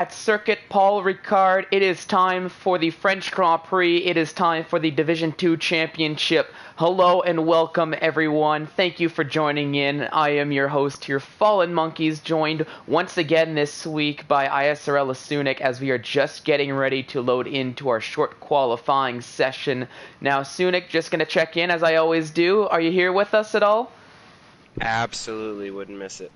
At Circuit Paul Ricard, it is time for the French Grand Prix. It is time for the Division 2 Championship. Hello and welcome, everyone. Thank you for joining in. I am your host here, Fallen Monkeys, joined once again this week by ISRL Esports as we are just getting ready to load into our short qualifying session. Now, Sunik, just going to check in as I always do. Are you here with us at all? Absolutely wouldn't miss it.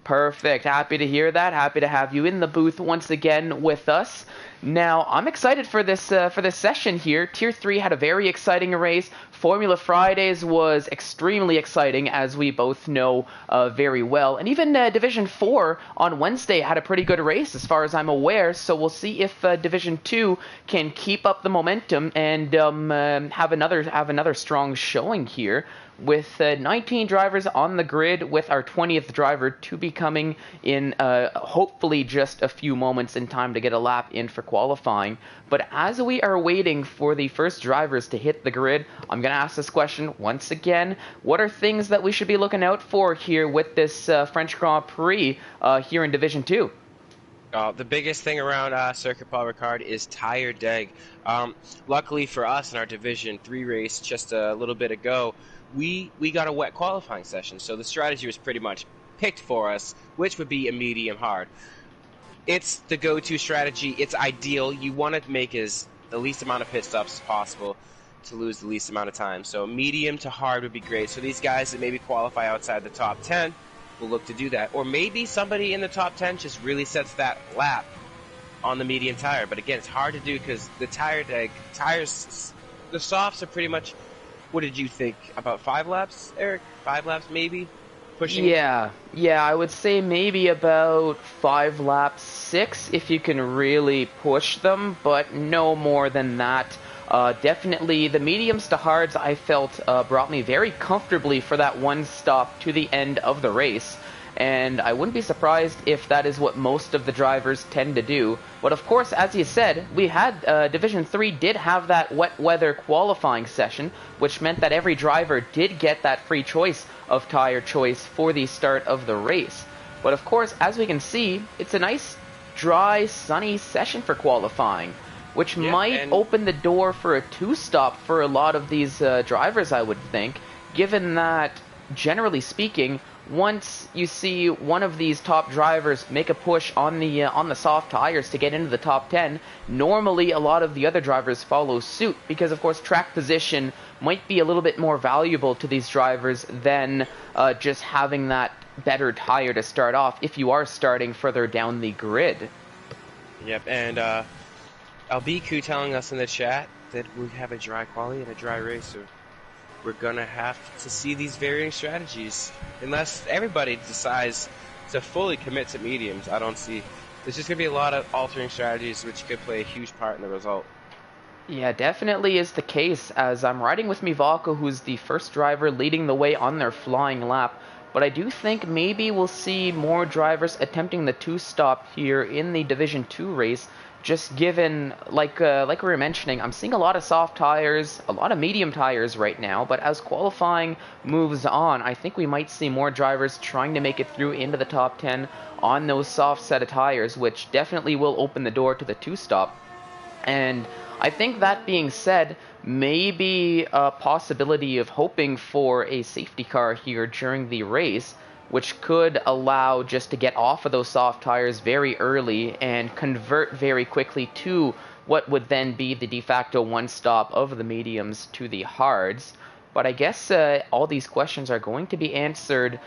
Perfect. Happy to hear that. Happy to have you in the booth once again with us. Now, I'm excited for this session here. Tier 3 had a very exciting race. Formula Fridays was extremely exciting, as we both know very well. And even Division 4 on Wednesday had a pretty good race, as far as I'm aware. So we'll see if Division 2 can keep up the momentum and have another strong showing here, with 19 drivers on the grid, with our 20th driver to be coming in hopefully just a few moments in time to get a lap in for qualifying. But as we are waiting for the first drivers to hit the grid, I'm going to ask this question once again. What are things that we should be looking out for here with this French Grand Prix here in Division 2? The biggest thing around Circuit Paul Ricard is tire deg. Luckily for us in our Division 3 race just a little bit ago, we got a wet qualifying session, so the strategy was pretty much picked for us, which would be a medium hard. It's the go-to strategy. It's ideal. You want to make the least amount of pit stops as possible to lose the least amount of time. So medium to hard would be great. So these guys that maybe qualify outside the top 10 will look to do that. Or maybe somebody in the top 10 just really sets that lap on the medium tire. But again, it's hard to do because the tires, the softs are pretty much, what did you think? About 5 laps, Eric? 5 laps maybe? Pushing? Yeah, I would say maybe about 5 laps, 6 if you can really push them, but no more than that. Definitely the mediums to hards I felt brought me very comfortably for that one stop to the end of the race. And I wouldn't be surprised if that is what most of the drivers tend to do. But of course, as you said, we had Division 3 did have that wet weather qualifying session, which meant that every driver did get that free choice of tire choice for the start of the race. But of course, as we can see, it's a nice, dry, sunny session for qualifying, which might open the door for a two-stop for a lot of these drivers, I would think, given that, generally speaking, once you see one of these top drivers make a push on the soft tires to get into the top 10, normally a lot of the other drivers follow suit, because of course track position might be a little bit more valuable to these drivers than just having that better tire to start off if you are starting further down the grid. Yep, and Albiku telling us in the chat that we have a dry quali and a dry race, so we're gonna have to see these varying strategies. Unless everybody decides to fully commit to mediums, I don't see. There's just gonna be a lot of altering strategies which could play a huge part in the result. Yeah, definitely is the case, as I'm riding with Mivako, who's the first driver leading the way on their flying lap. But I do think maybe we'll see more drivers attempting the two-stop here in the Division 2 race, just given, like we were mentioning, I'm seeing a lot of soft tires, a lot of medium tires right now, but as qualifying moves on, I think we might see more drivers trying to make it through into the top 10 on those soft set of tires, which definitely will open the door to the two-stop. And I think, that being said, maybe a possibility of hoping for a safety car here during the race, which could allow just to get off of those soft tires very early and convert very quickly to what would then be the de facto one stop of the mediums to the hards. But I guess all these questions are going to be answered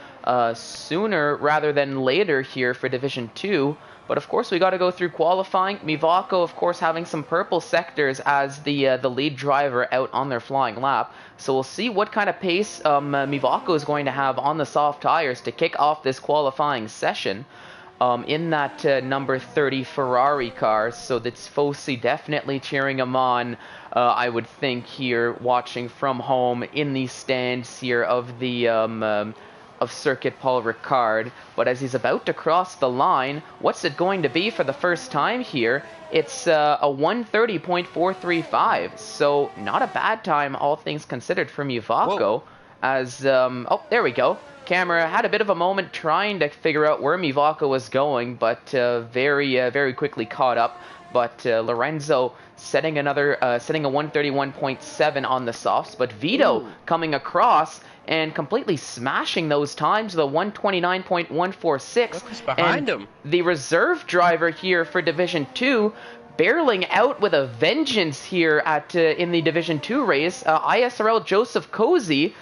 sooner rather than later here for Division 2. But of course, we got to go through qualifying. Mivako, of course, having some purple sectors as the lead driver out on their flying lap. So we'll see what kind of pace Mivako is going to have on the soft tires to kick off this qualifying session in that number 30 Ferrari car. So that's Fosi definitely cheering him on, I would think, here, watching from home in the stands here of the of Circuit Paul Ricard. But as he's about to cross the line, what's it going to be for the first time here? It's a 1:30.435, so not a bad time, all things considered, for Mivako. As oh, there we go. camera had a bit of a moment trying to figure out where Mivaka was going, but very quickly caught up. But Lorenzo setting a 131.7 on the softs, but Vito coming across and completely smashing those times, the 129.146. Look who's behind him. The reserve driver here for Division 2 barreling out with a vengeance here at in the Division 2 race. ISRL Joseph Cozy.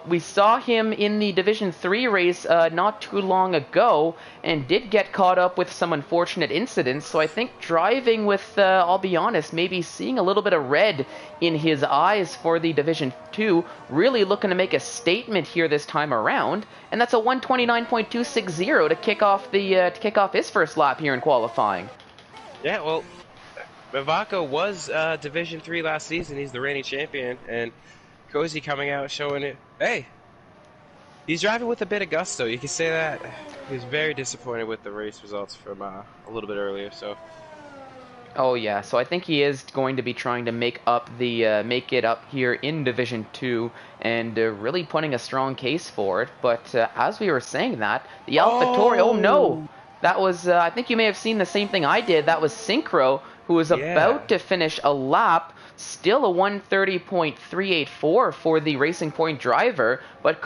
We saw him in the Division 3 race not too long ago and did get caught up with some unfortunate incidents. So I think driving with, I'll be honest, maybe seeing a little bit of red in his eyes for the Division 2, really looking to make a statement here this time around. And that's a 129.260 to kick off his first lap here in qualifying. Yeah, well, Mivaka was Division 3 last season. He's the reigning champion, and Cozy coming out showing it. Hey, he's driving with a bit of gusto. You can say that. He was very disappointed with the race results from a little bit earlier. So. Oh yeah, so I think he is going to be trying to make it up here in Division 2 and really putting a strong case for it. But as we were saying that, the AlphaTauri. Oh no, that was. I think you may have seen the same thing I did. That was Synchro, who was about to finish a lap. Still a 130.384 for the Racing Point driver, but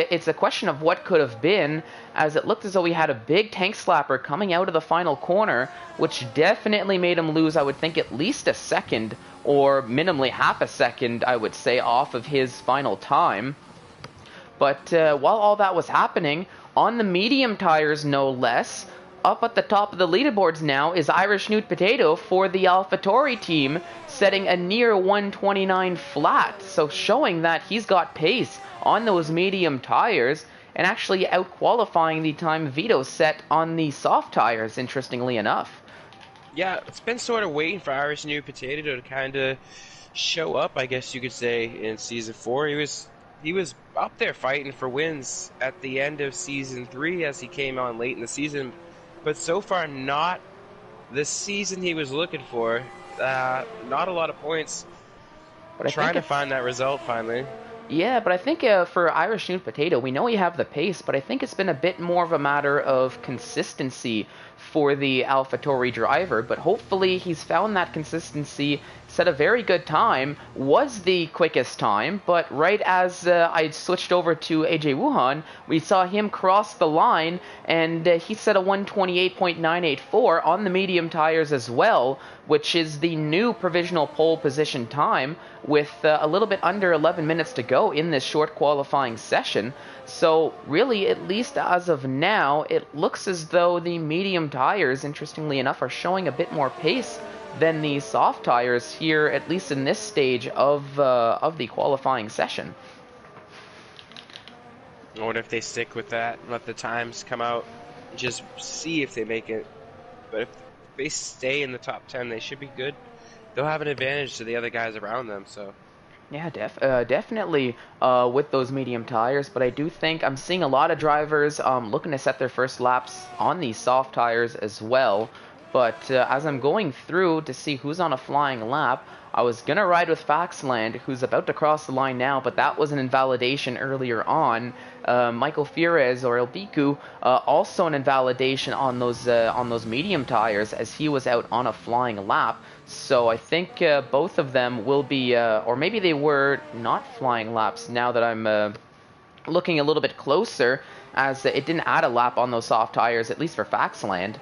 it's a question of what could have been, as it looked as though he had a big tank slapper coming out of the final corner, which definitely made him lose, I would think, at least a second, or minimally half a second, I would say, off of his final time. But while all that was happening, on the medium tires no less, up at the top of the leaderboards now is Irish Newt Potato for the AlphaTauri team, setting a near 129 flat, so showing that he's got pace on those medium tires and actually out-qualifying the time Vito set on the soft tires, interestingly enough. Yeah, it's been sort of waiting for Irish Newt Potato to kind of show up, I guess you could say, in Season 4. He was up there fighting for wins at the end of Season 3 as he came on late in the season, but so far not the season he was looking for. Not a lot of points. But trying to find that result finally. Yeah, but I think for Irish Newt Potato, we know we have the pace, but I think it's been a bit more of a matter of consistency for the AlphaTauri driver. But hopefully he's found that consistency, set a very good time, was the quickest time, but right as I switched over to AJ Wuhan, we saw him cross the line, and he set a 128.984 on the medium tires as well, which is the new provisional pole position time, with a little bit under 11 minutes to go in this short qualifying session. So really, at least as of now, it looks as though the medium tires, interestingly enough, are showing a bit more pace than the soft tires here, at least in this stage of the qualifying session. I wonder if they stick with that, let the times come out, just see if they make it. But if they stay in the top 10, they should be good. They'll have an advantage to the other guys around them. So. Yeah, definitely with those medium tires, but I do think I'm seeing a lot of drivers looking to set their first laps on these soft tires as well. But as I'm going through to see who's on a flying lap, I was going to ride with Faxland, who's about to cross the line now, but that was an invalidation earlier on. Michael Fierez, or Elbiku, also an invalidation on those medium tires, as he was out on a flying lap. So I think both of them will be, or maybe they were not flying laps now that I'm looking a little bit closer, as it didn't add a lap on those soft tires, at least for Faxland.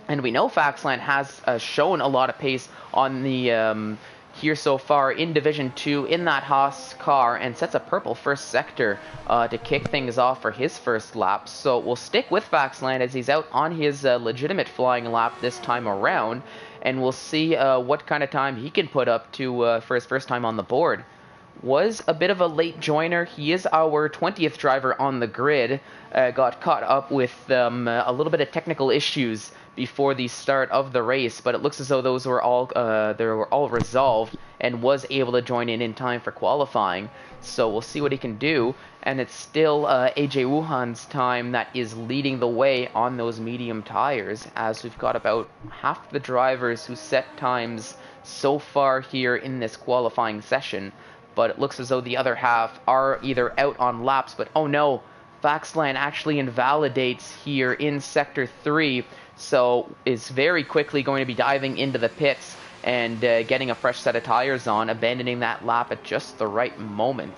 And we know Faxland has shown a lot of pace on the here so far in Division 2 in that Haas car, and sets a purple first sector to kick things off for his first lap. So we'll stick with Faxland as he's out on his legitimate flying lap this time around, and we'll see what kind of time he can put up to for his first time on the board. Was a bit of a late joiner. He is our 20th driver on the grid. Got caught up with a little bit of technical issues before the start of the race, but it looks as though those were all resolved, and was able to join in time for qualifying. So we'll see what he can do, and it's still AJ Wuhan's time that is leading the way on those medium tires, as we've got about half the drivers who set times so far here in this qualifying session. But it looks as though the other half are either out on laps, but oh no, backslide actually invalidates here in Sector 3, so is very quickly going to be diving into the pits and getting a fresh set of tires on, abandoning that lap at just the right moment.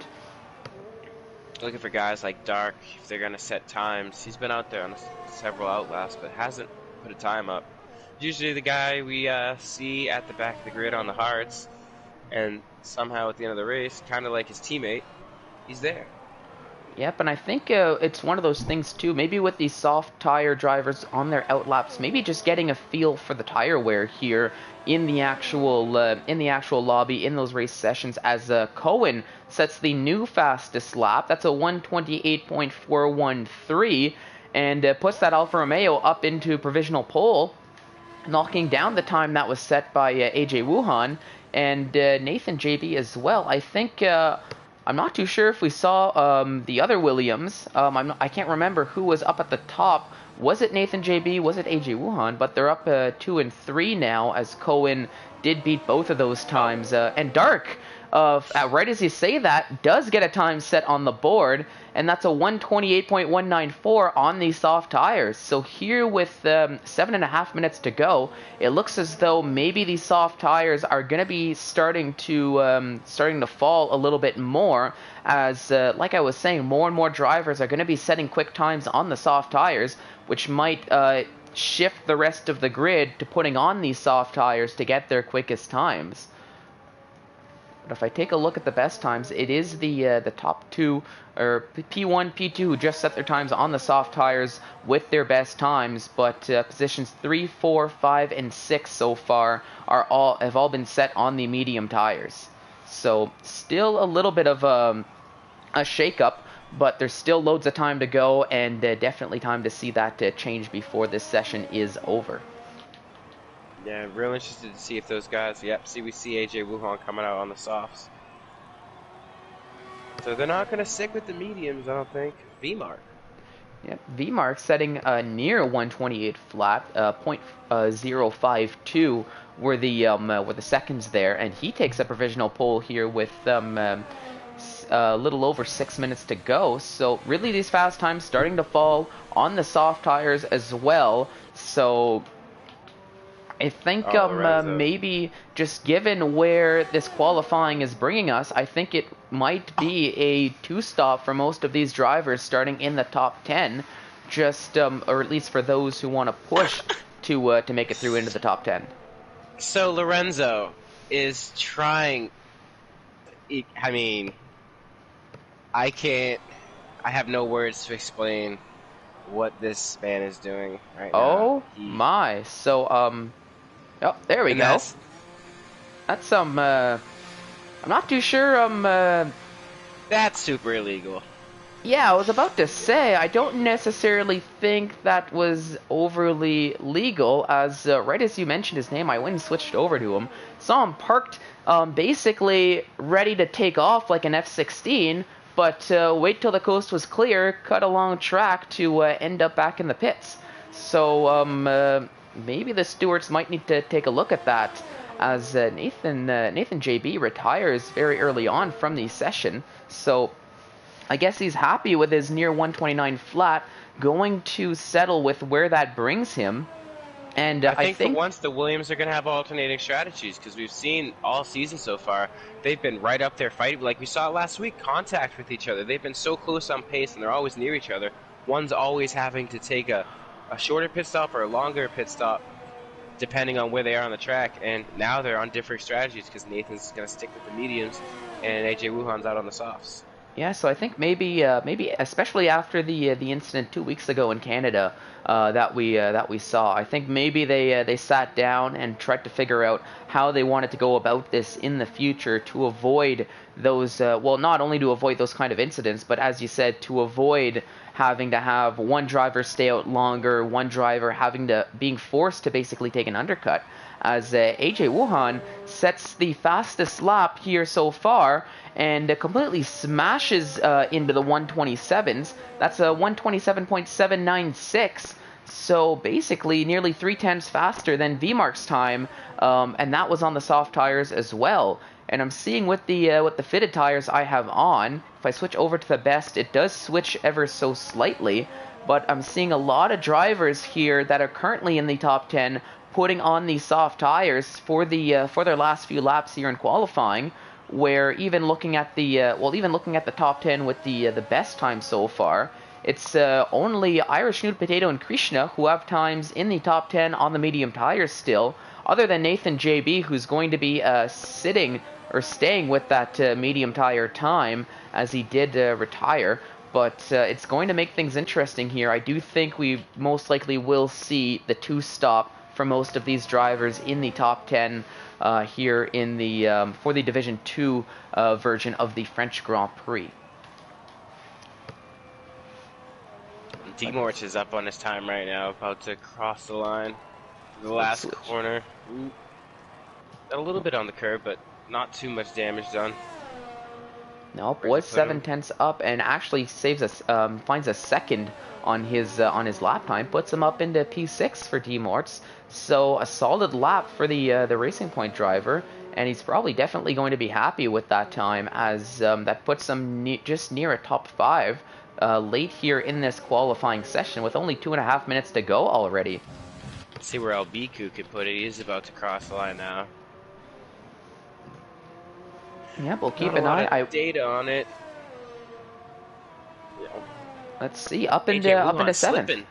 Looking for guys like Dark, if they're going to set times. He's been out there on several outlasts, but hasn't put a time up. Usually the guy we see at the back of the grid on the hards, and somehow at the end of the race, kind of like his teammate, he's there. Yep, and I think it's one of those things too, maybe with these soft tire drivers on their outlaps, maybe just getting a feel for the tire wear here in the actual lobby, in those race sessions, as Cohen sets the new fastest lap. That's a 128.413, and puts that Alfa Romeo up into provisional pole, knocking down the time that was set by AJ Wuhan and Nathan JB as well. I think I'm not too sure if we saw the other Williams. I can't remember who was up at the top. Was it Nathan JB? Was it AJ Wuhan? But they're up 2 and 3 now, as Cohen did beat both of those times. And Dark, right as you say that, does get a time set on the board, and that's a 128.194 on these soft tires. So here with 7.5 minutes to go, it looks as though maybe these soft tires are going to be starting to fall a little bit more, as like I was saying, more and more drivers are going to be setting quick times on the soft tires, which might shift the rest of the grid to putting on these soft tires to get their quickest times. But if I take a look at the best times, it is the top two, or P1, P2, who just set their times on the soft tires with their best times. But positions 3, 4, 5, and 6 so far have all been set on the medium tires. So still a little bit of a shake-up, but there's still loads of time to go, and definitely time to see that change before this session is over. Yeah, real interested to see if those guys, we see AJ Wuhan coming out on the softs. So they're not going to stick with the mediums, I don't think. V-Mark. Yep, V-Mark setting near 128 flat, 0.052 were the seconds there, and he takes a provisional pole here with a little over 6 minutes to go. So really these fast times starting to fall on the soft tires as well. So I think maybe just given where this qualifying is bringing us, I think it might be a two-stop for most of these drivers starting in the top 10, just or at least for those who want to push to make it through into the top 10. So Lorenzo is trying. I mean, I have no words to explain what this man is doing right now. Oh my! So oh, there we go. That's I'm not too sure. That's super illegal. Yeah, I was about to say, I don't necessarily think that was overly legal, as right as you mentioned his name, I went and switched over to him. Saw him parked, basically ready to take off like an F-16, but wait till the coast was clear, cut a long track to end up back in the pits. So maybe the stewards might need to take a look at that, as Nathan JB retires very early on from the session. So I guess he's happy with his near 129 flat, going to settle with where that brings him. And I think for once the Williams are going to have alternating strategies, because we've seen all season so far, they've been right up there fighting. Like we saw last week, contact with each other. They've been so close on pace, and they're always near each other. One's always having to take a shorter pit stop or a longer pit stop, depending on where they are on the track. And now they're on different strategies, because Nathan's going to stick with the mediums, and AJ Wuhan's out on the softs. Yeah, so I think maybe especially after the incident 2 weeks ago in Canada that we saw, I think maybe they sat down and tried to figure out how they wanted to go about this in the future to avoid those not only to avoid those kind of incidents, but as you said, to avoid having to have one driver stay out longer, one driver being forced to basically take an undercut, as AJ Wuhan sets the fastest lap here so far and completely smashes into the 127s. That's a 127.796. So basically, nearly 3/10 faster than VMark's time, and that was on the soft tires as well. And I'm seeing with the fitted tires I have on, if I switch over to the best, it does switch ever so slightly. But I'm seeing a lot of drivers here that are currently in the top 10 putting on the soft tires for their last few laps here in qualifying. Where even looking at the top 10 with the best time so far. It's only Irish Nude Potato and Krishna who have times in the top 10 on the medium tires still, other than Nathan JB, who's going to be sitting or staying with that medium tire time as he did retire. But it's going to make things interesting here. I do think we most likely will see the two-stop for most of these drivers in the top 10 here in the for the Division 2 version of the French Grand Prix. Demorch is up on his time right now, about to cross the line. The last corner. Ooh. Got a little bit on the curb, but not too much damage done. Nope, was 7/10 up and actually saves us, finds a second on his lap time, puts him up into P6 for Demorts. So a solid lap for the Racing Point driver, and he's probably definitely going to be happy with that time, as that puts him just near a top 5. Late here in this qualifying session with only 2.5 minutes to go already. Let's see where Albiku can put it. He's about to cross the line now. Yeah, we'll keep an eye. Data on it. Yeah. Let's see, up into 7th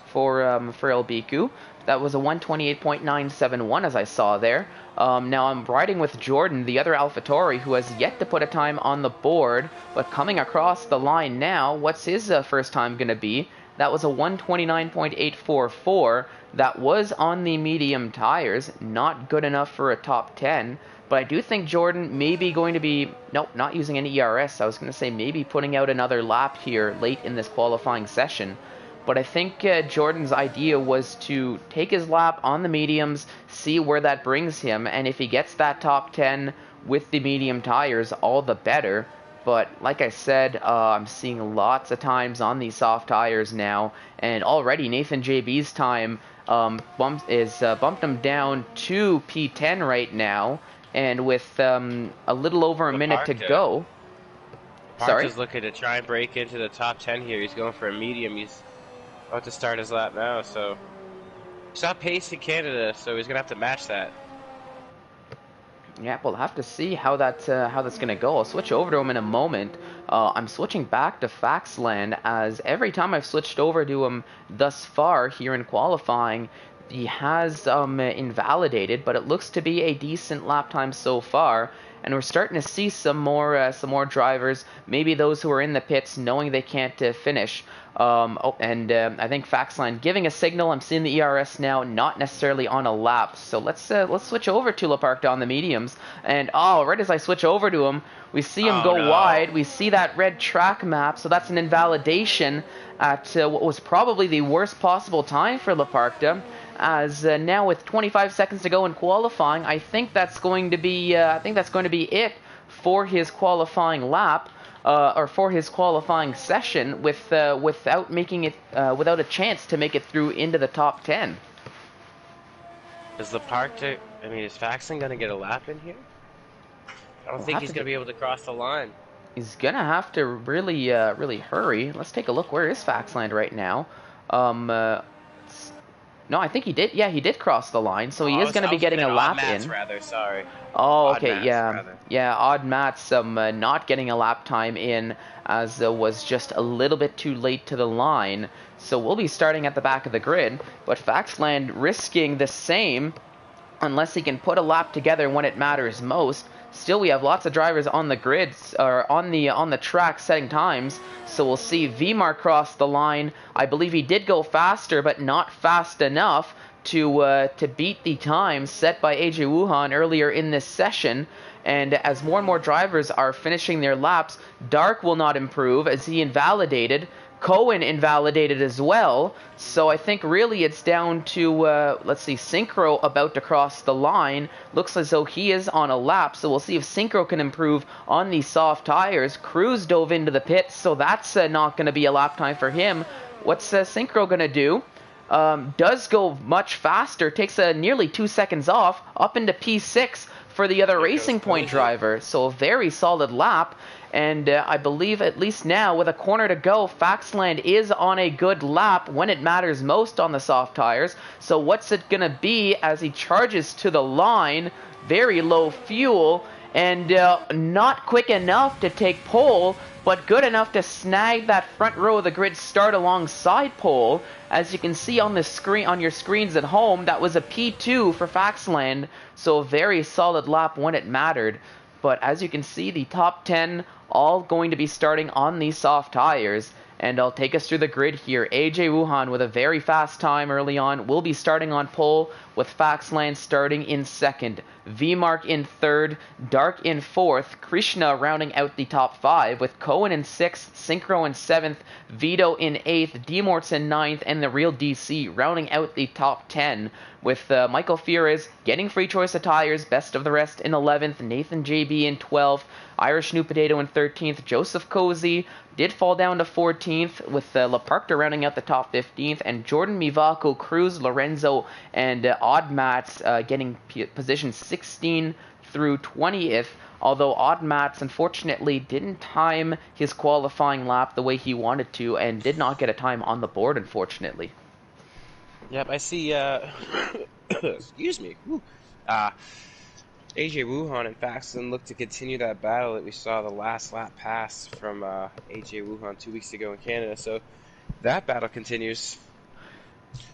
for Albiku. That was a 128.971 as I saw there. Now I'm riding with Jordan, the other AlphaTauri, who has yet to put a time on the board, but coming across the line now. What's his first time going to be? That was a 129.844. That was on the medium tires. Not good enough for a top 10. But I do think Jordan may be going to be... Nope, not using any ERS. I was going to say maybe putting out another lap here late in this qualifying session. But I think Jordan's idea was to take his lap on the mediums, see where that brings him, and if he gets that top 10 with the medium tires, all the better. But like I said, I'm seeing lots of times on these soft tires now, and already Nathan JB's time bumped him down to P10 right now, and with a little over a minute to go. Sorry? Is looking to try and break into the top 10 here. He's going for a medium. He's about to start his lap now, so he's not pace in Canada, so he's gonna have to match that. Yeah, we'll have to see how that's gonna go. I'll switch over to him in a moment. I'm switching back to Faxland, as every time I've switched over to him thus far here in qualifying, he has invalidated, but it looks to be a decent lap time so far. And we're starting to see some more drivers, maybe those who are in the pits, knowing they can't finish. I think Faxline giving a signal. I'm seeing the ERS now, not necessarily on a lap. So let's switch over to Le Parc on the mediums. And right as I switch over to him, we see him go wide. We see that red track map. So that's an invalidation at what was probably the worst possible time for Le Parc. As now with 25 seconds to go in qualifying, I think that's going to be it for his qualifying lap, or for his qualifying session, without a chance to make it through into the top 10. Is Faxon going to get a lap in here? I don't think he's going to be able to cross the line. He's going to have to really hurry. Let's take a look. Where is Faxland right now? No, I think he did. Yeah, he did cross the line, so he is going to be getting a lap in. Oh, okay, yeah. Odd Mats not getting a lap time in, as was just a little bit too late to the line. So we'll be starting at the back of the grid, but Faxland risking the same, unless he can put a lap together when it matters most. Still, we have lots of drivers on the grids, or on the track setting times, so we'll see Vimar cross the line. I believe he did go faster, but not fast enough to beat the time set by AJ Wuhan earlier in this session. And as more and more drivers are finishing their laps, Dark will not improve as he invalidated. Cohen invalidated as well, so I think really it's down to, let's see, Synchro about to cross the line. Looks as though he is on a lap, so we'll see if Synchro can improve on these soft tires. Cruz dove into the pits, so that's not going to be a lap time for him. What's Synchro going to do? does go much faster, takes nearly 2 seconds off, up into P6 for the other There Racing goes Point Cozy. driver. So a very solid lap. And I believe at least now, with a corner to go, Faxland is on a good lap when it matters most on the soft tires. So what's it going to be as he charges to the line? Very low fuel and not quick enough to take pole, but good enough to snag that front row of the grid start alongside pole. As you can see on the screen, on your screens at home, that was a P2 for Faxland, so a very solid lap when it mattered. But as you can see, the top 10 all going to be starting on these soft tires. And I'll take us through the grid here. AJ Wuhan with a very fast time early on will be starting on pole, with Faxland starting in second. V-Mark in third, Dark in fourth, Krishna rounding out the top 5, with Cohen in sixth, Synchro in seventh, Vito in eighth, D-Morts in ninth, and the real DC rounding out the top 10, with Michael Fures getting free choice of tires, best of the rest in 11th, Nathan JB in 12th, Irish New Potato in 13th, Joseph Cozy did fall down to 14th, with Laparkta rounding out the top 15th, and Jordan Mivako, Cruz, Lorenzo, and Odd Mats getting position 16 through 20th, although Odd Mats unfortunately didn't time his qualifying lap the way he wanted to and did not get a time on the board, unfortunately. Yep, I see. Excuse me. AJ Wuhan and Faxon look to continue that battle that we saw the last lap pass from AJ Wuhan 2 weeks ago in Canada. So that battle continues.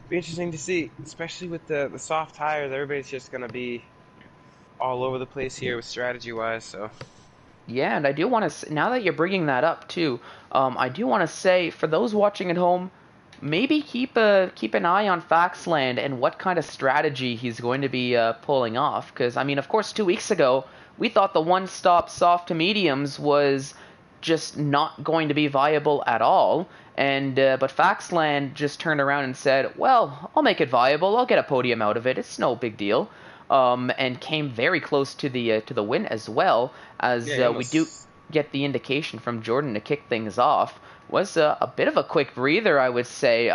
Be interesting to see, especially with the soft tires. Everybody's just gonna be all over the place here with strategy wise. So Yeah, and I do want to, now that you're bringing that up too, I do want to say, for those watching at home, maybe keep an eye on Faxland and what kind of strategy he's going to be pulling off. Because, I mean, of course, 2 weeks ago, we thought the one-stop soft to mediums was just not going to be viable at all. And but Faxland just turned around and said, well, I'll make it viable. I'll get a podium out of it. It's no big deal. And came very close to the win as well, as yeah, we do get the indication from Jordan to kick things off. Was a bit of a quick breather, I would say,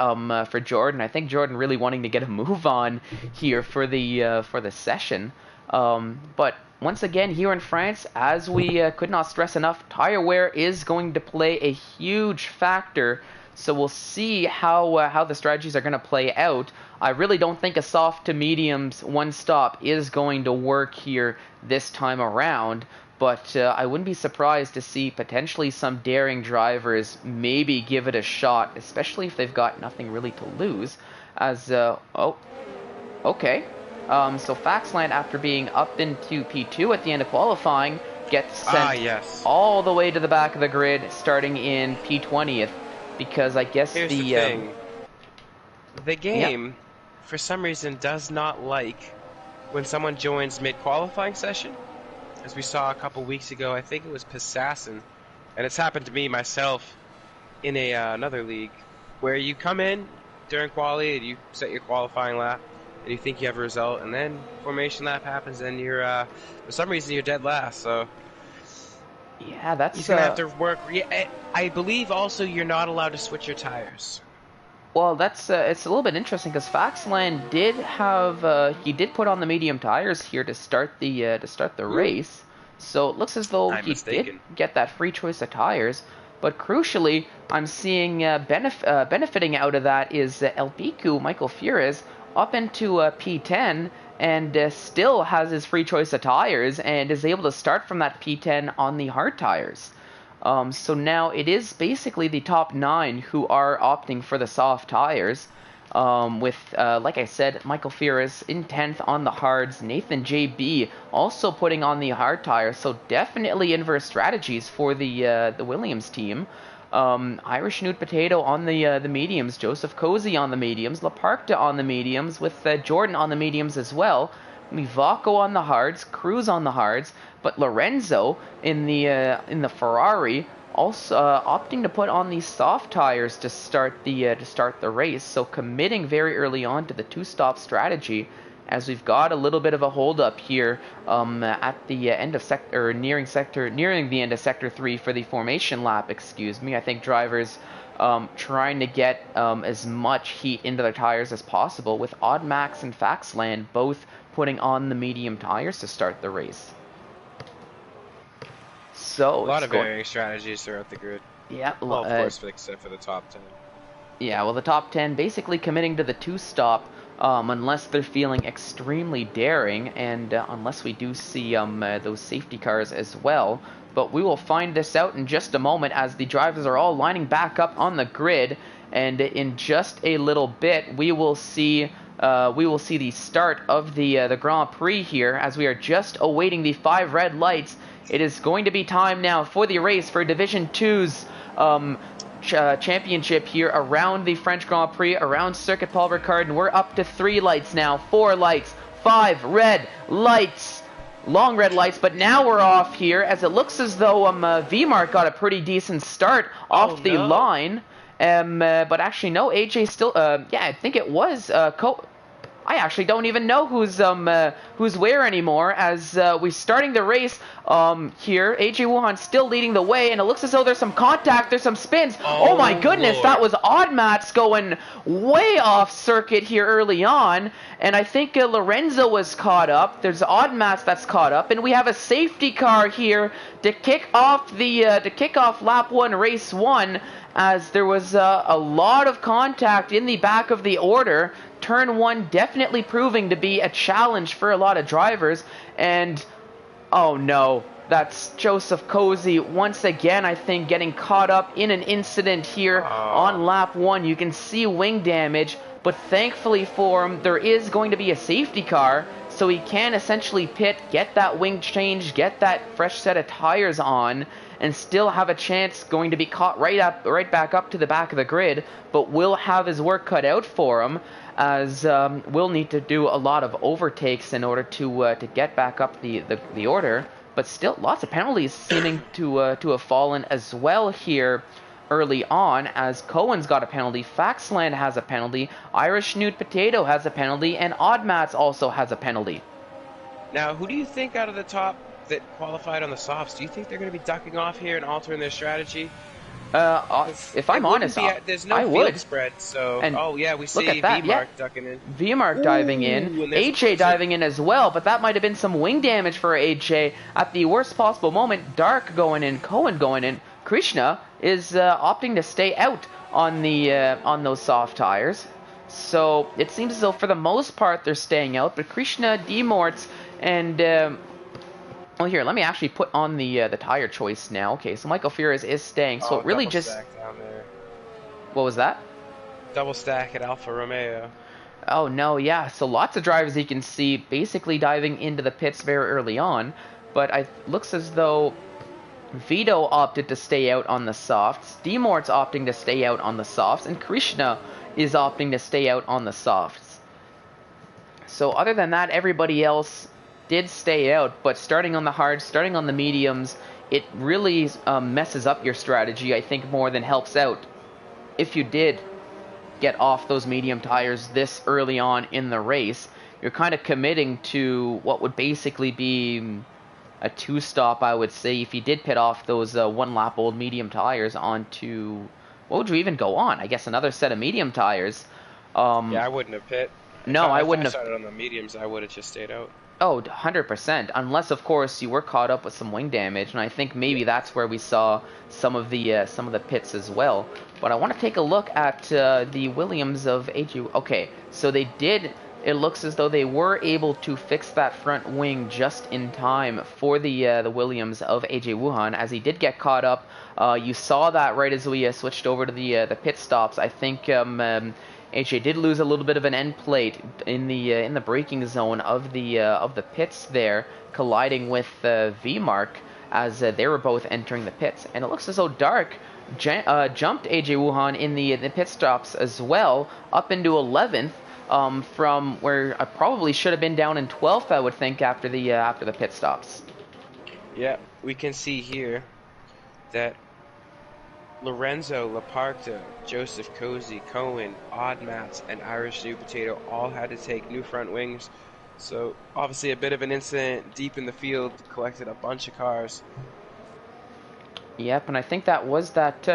for Jordan. I think Jordan really wanting to get a move on here for the session. But once again, here in France, as we could not stress enough, tire wear is going to play a huge factor. So we'll see how the strategies are going to play out. I really don't think a soft to mediums one stop is going to work here this time around. But I wouldn't be surprised to see potentially some daring drivers maybe give it a shot, especially if they've got nothing really to lose. As, oh, okay. So Faxland, after being up into P2 at the end of qualifying, gets sent all the way to the back of the grid, starting in P20th, because I guess here's the thing. The game, for some reason, does not like when someone joins mid-qualifying session. As we saw a couple weeks ago, I think it was Passassin, and it's happened to me myself in another league, where you come in during quali and you set your qualifying lap, and you think you have a result, and then formation lap happens, and you're for some reason you're dead last. So yeah, that's you're gonna have to work. I believe also you're not allowed to switch your tires. Well, that's it's a little bit interesting because Faxland did have he did put on the medium tires here to start the race, so it looks as though he did get that free choice of tires. But crucially, I'm seeing benefiting out of that is El Piku, Michael Fures, up into P10 and still has his free choice of tires and is able to start from that P10 on the hard tires. So now it is basically the top 9 who are opting for the soft tires, with, like I said, Michael Fures in 10th on the hards, Nathan JB also putting on the hard tires, so definitely inverse strategies for the Williams team. Irish Nude Potato on the mediums, Joseph Cozy on the mediums, Laparkta on the mediums, with Jordan on the mediums as well. Mivako on the hards, Cruz on the hards, but Lorenzo in the Ferrari also opting to put on these soft tires to start the race. So committing very early on to the two-stop strategy, as we've got a little bit of a hold-up here at the end of nearing the end of sector 3 for the formation lap. Excuse me. I think drivers trying to get as much heat into their tires as possible, with Oddmax and Faxland both putting on the medium tires to start the race. So A lot it's of going. varying strategies throughout the grid. Yeah, Well, of course, except for the top 10. yeah. Well, the top 10 basically committing to the two-stop, unless they're feeling extremely daring, and unless we do see those safety cars as well. But we will find this out in just a moment as the drivers are all lining back up on the grid, and in just a little bit we will see the start of the Grand Prix here, as we are just awaiting the 5 red lights. It is going to be time now for the race for Division 2's championship here around the French Grand Prix, around Circuit Paul Ricard, and we're up to 3 lights now, 4 lights, 5 red lights, long red lights, but now we're off here, as it looks as though VMark got a pretty decent start off the line, but actually no, AJ still, yeah, I think it was I actually don't even know who's where anymore, as we're starting the race here. AJ Wuhan still leading the way, and it looks as though there's some contact, there's some spins. Oh my goodness, Lord. that was Oddmats going way off circuit here early on, and I think Lorenzo was caught up. There's Oddmats that's caught up, and we have a safety car here to kick off lap 1, race 1, as there was a lot of contact in the back of the order. Turn 1 definitely proving to be a challenge for a lot of drivers, and oh no, that's Joseph Cozy once again, I think, getting caught up in an incident here on lap 1. You can see wing damage, but thankfully for him, there is going to be a safety car, so he can essentially pit, get that wing change, get that fresh set of tires on, and still have a chance going to be caught right back up to the back of the grid, but will have his work cut out for him, as we'll need to do a lot of overtakes in order to get back up the order. But still, lots of penalties seeming to have fallen as well here early on, as Cohen's got a penalty, Faxland has a penalty, Irish Nude Potato has a penalty, and Oddmats also has a penalty. Now, who do you think out of the top that qualified on the softs, do you think they're going to be ducking off here and altering their strategy? If I'm honest, there's no I field would. spread, so And oh yeah, we see look at that, VMark ducking in. VMark diving in, AJ diving in as well, but that might have been some wing damage for AJ at the worst possible moment. Dark going in, Cohen going in. Krishna is opting to stay out on those soft tires. So it seems as though for the most part they're staying out, but Krishna, Demorts, and well, here, let me actually put on the tire choice now. Okay, so Michael Furious is staying, so it really just... Stack down there. What was that? Double stack at Alfa Romeo. Oh no, yeah, so lots of drivers you can see basically diving into the pits very early on, but it looks as though Vito opted to stay out on the softs, Demort's opting to stay out on the softs, and Krishna is opting to stay out on the softs. So other than that, everybody else did stay out, but starting on the hards, starting on the mediums, it really messes up your strategy, I think, more than helps out. If you did get off those medium tires this early on in the race, you're kind of committing to what would basically be a two-stop, I would say, if you did pit off those one-lap-old medium tires onto... What would you even go on? I guess another set of medium tires. Yeah, I wouldn't have pit. No, I wouldn't have. If I have... started on the mediums, I would have just stayed out. Oh, 100%. Unless, of course, you were caught up with some wing damage, and I think maybe that's where we saw some of the pits as well. But I want to take a look at the Williams of AG. Okay, so they did. It looks as though they were able to fix that front wing just in time for the Williams of AJ Wuhan, as he did get caught up. You saw that right as we switched over to the pit stops. I think AJ did lose a little bit of an end plate in the braking zone of the pits there, colliding with VMark as they were both entering the pits. And it looks as though Dark jumped AJ Wuhan in the pit stops as well, up into 11th. From where I probably should have been down in 12th, I would think, after the pit stops. Yeah, we can see here that Lorenzo, Laparta, Joseph Cozy, Cohen, Oddmats, and Irish New Potato all had to take new front wings. So obviously a bit of an incident deep in the field, collected a bunch of cars. Yep, and I think that was that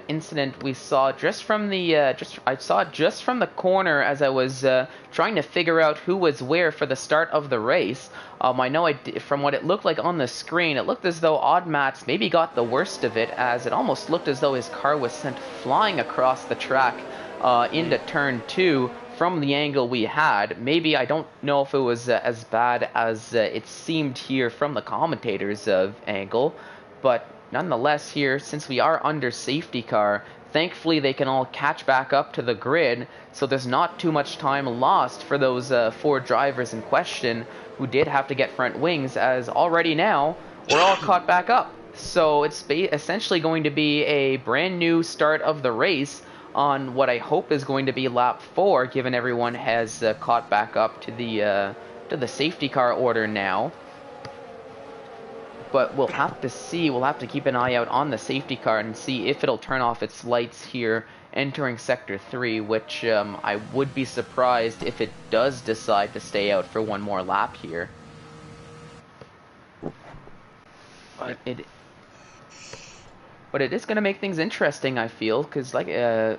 incident we saw just from the I saw it just from the corner as I was trying to figure out who was where for the start of the race. I know from what it looked like on the screen, it looked as though Oddmats maybe got the worst of it, as it almost looked as though his car was sent flying across the track into turn 2 from the angle we had. Maybe, I don't know if it was as bad as it seemed here from the commentators' angle, but nonetheless here, since we are under safety car, thankfully they can all catch back up to the grid, so there's not too much time lost for those 4 drivers in question who did have to get front wings, as already now we're all caught back up. So it's essentially going to be a brand new start of the race on what I hope is going to be lap 4, given everyone has caught back up to the safety car order now. But we'll have to see, we'll have to keep an eye out on the safety car and see if it'll turn off its lights here entering Sector 3, which I would be surprised if it does decide to stay out for one more lap here. But it is going to make things interesting, I feel, because like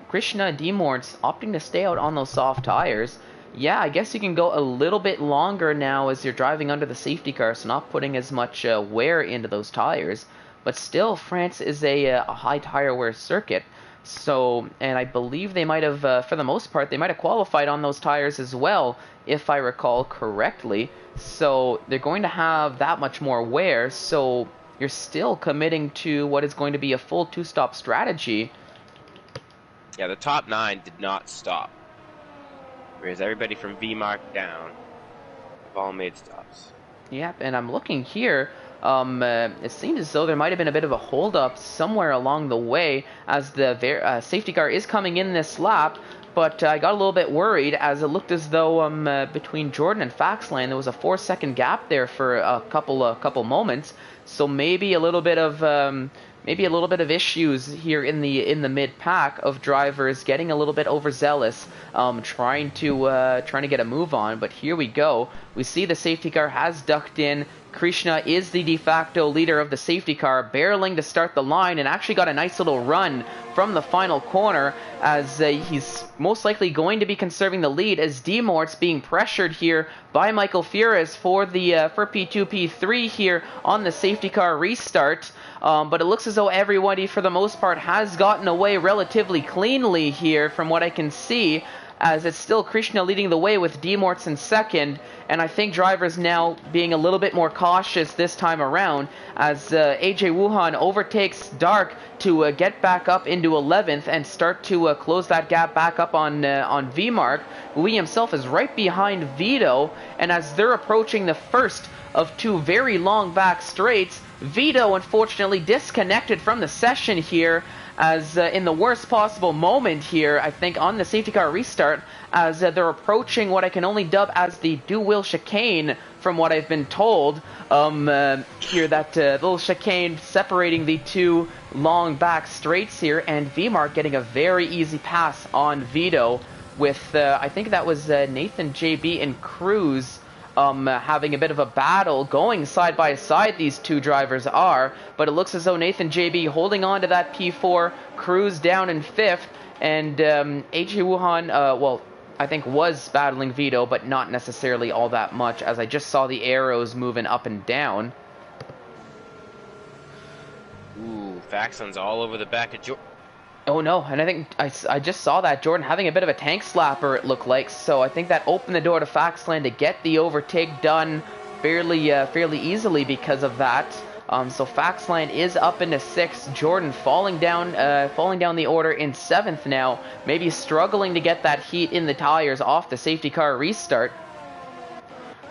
Krishna Demorts opting to stay out on those soft tires. Yeah, I guess you can go a little bit longer now as you're driving under the safety car, so not putting as much wear into those tires. But still, France is a high tire wear circuit. So, and I believe they might have, for the most part, they might have qualified on those tires as well, if I recall correctly. So they're going to have that much more wear, so you're still committing to what is going to be a full 2-stop strategy. Yeah, the top 9 did not stop. Whereas everybody from VMark down have all made stops. Yep, and I'm looking here. It seems as though there might have been a bit of a hold-up somewhere along the way as the safety car is coming in this lap. But I got a little bit worried as it looked as though between Jordan and Faxland there was a 4-second gap there for a couple moments. So maybe a little bit of issues here in the mid pack of drivers getting a little bit overzealous, trying to get a move on. But here we go. We see the safety car has ducked in. Krishna is the de facto leader of the safety car, barreling to start the line, and actually got a nice little run from the final corner, as he's most likely going to be conserving the lead, as Demort's being pressured here by Michael Fures for P2, P3 here on the safety car restart. But it looks as though everybody, for the most part, has gotten away relatively cleanly here from what I can see, as it's still Krishna leading the way with Demorts in second, and I think drivers now being a little bit more cautious this time around, as AJ Wuhan overtakes Dark to get back up into 11th and start to close that gap back up on VMark, who he himself is right behind Vito, and as they're approaching the first of 2 very long back straights, Vito unfortunately disconnected from the session here, as in the worst possible moment here, I think, on the safety car restart, as they're approaching what I can only dub as the dual chicane, from what I've been told. Here, that little chicane separating the 2 long back straights here, and VMark getting a very easy pass on Vito, with, I think that was Nathan JB and Cruz having a bit of a battle, going side by side these 2 drivers are, but it looks as though Nathan JB holding on to that P4, Cruz down in 5th, and AJ Wuhan, well, I think was battling Vito, but not necessarily all that much, as I just saw the arrows moving up and down. Ooh, Faxland's all over the back of Jordan. Oh no, and I think I just saw that Jordan having a bit of a tank slapper, it looked like, so I think that opened the door to Faxland to get the overtake done fairly easily because of that. So Faxland is up into 6th, Jordan falling down the order in 7th now, maybe struggling to get that heat in the tires off the safety car restart.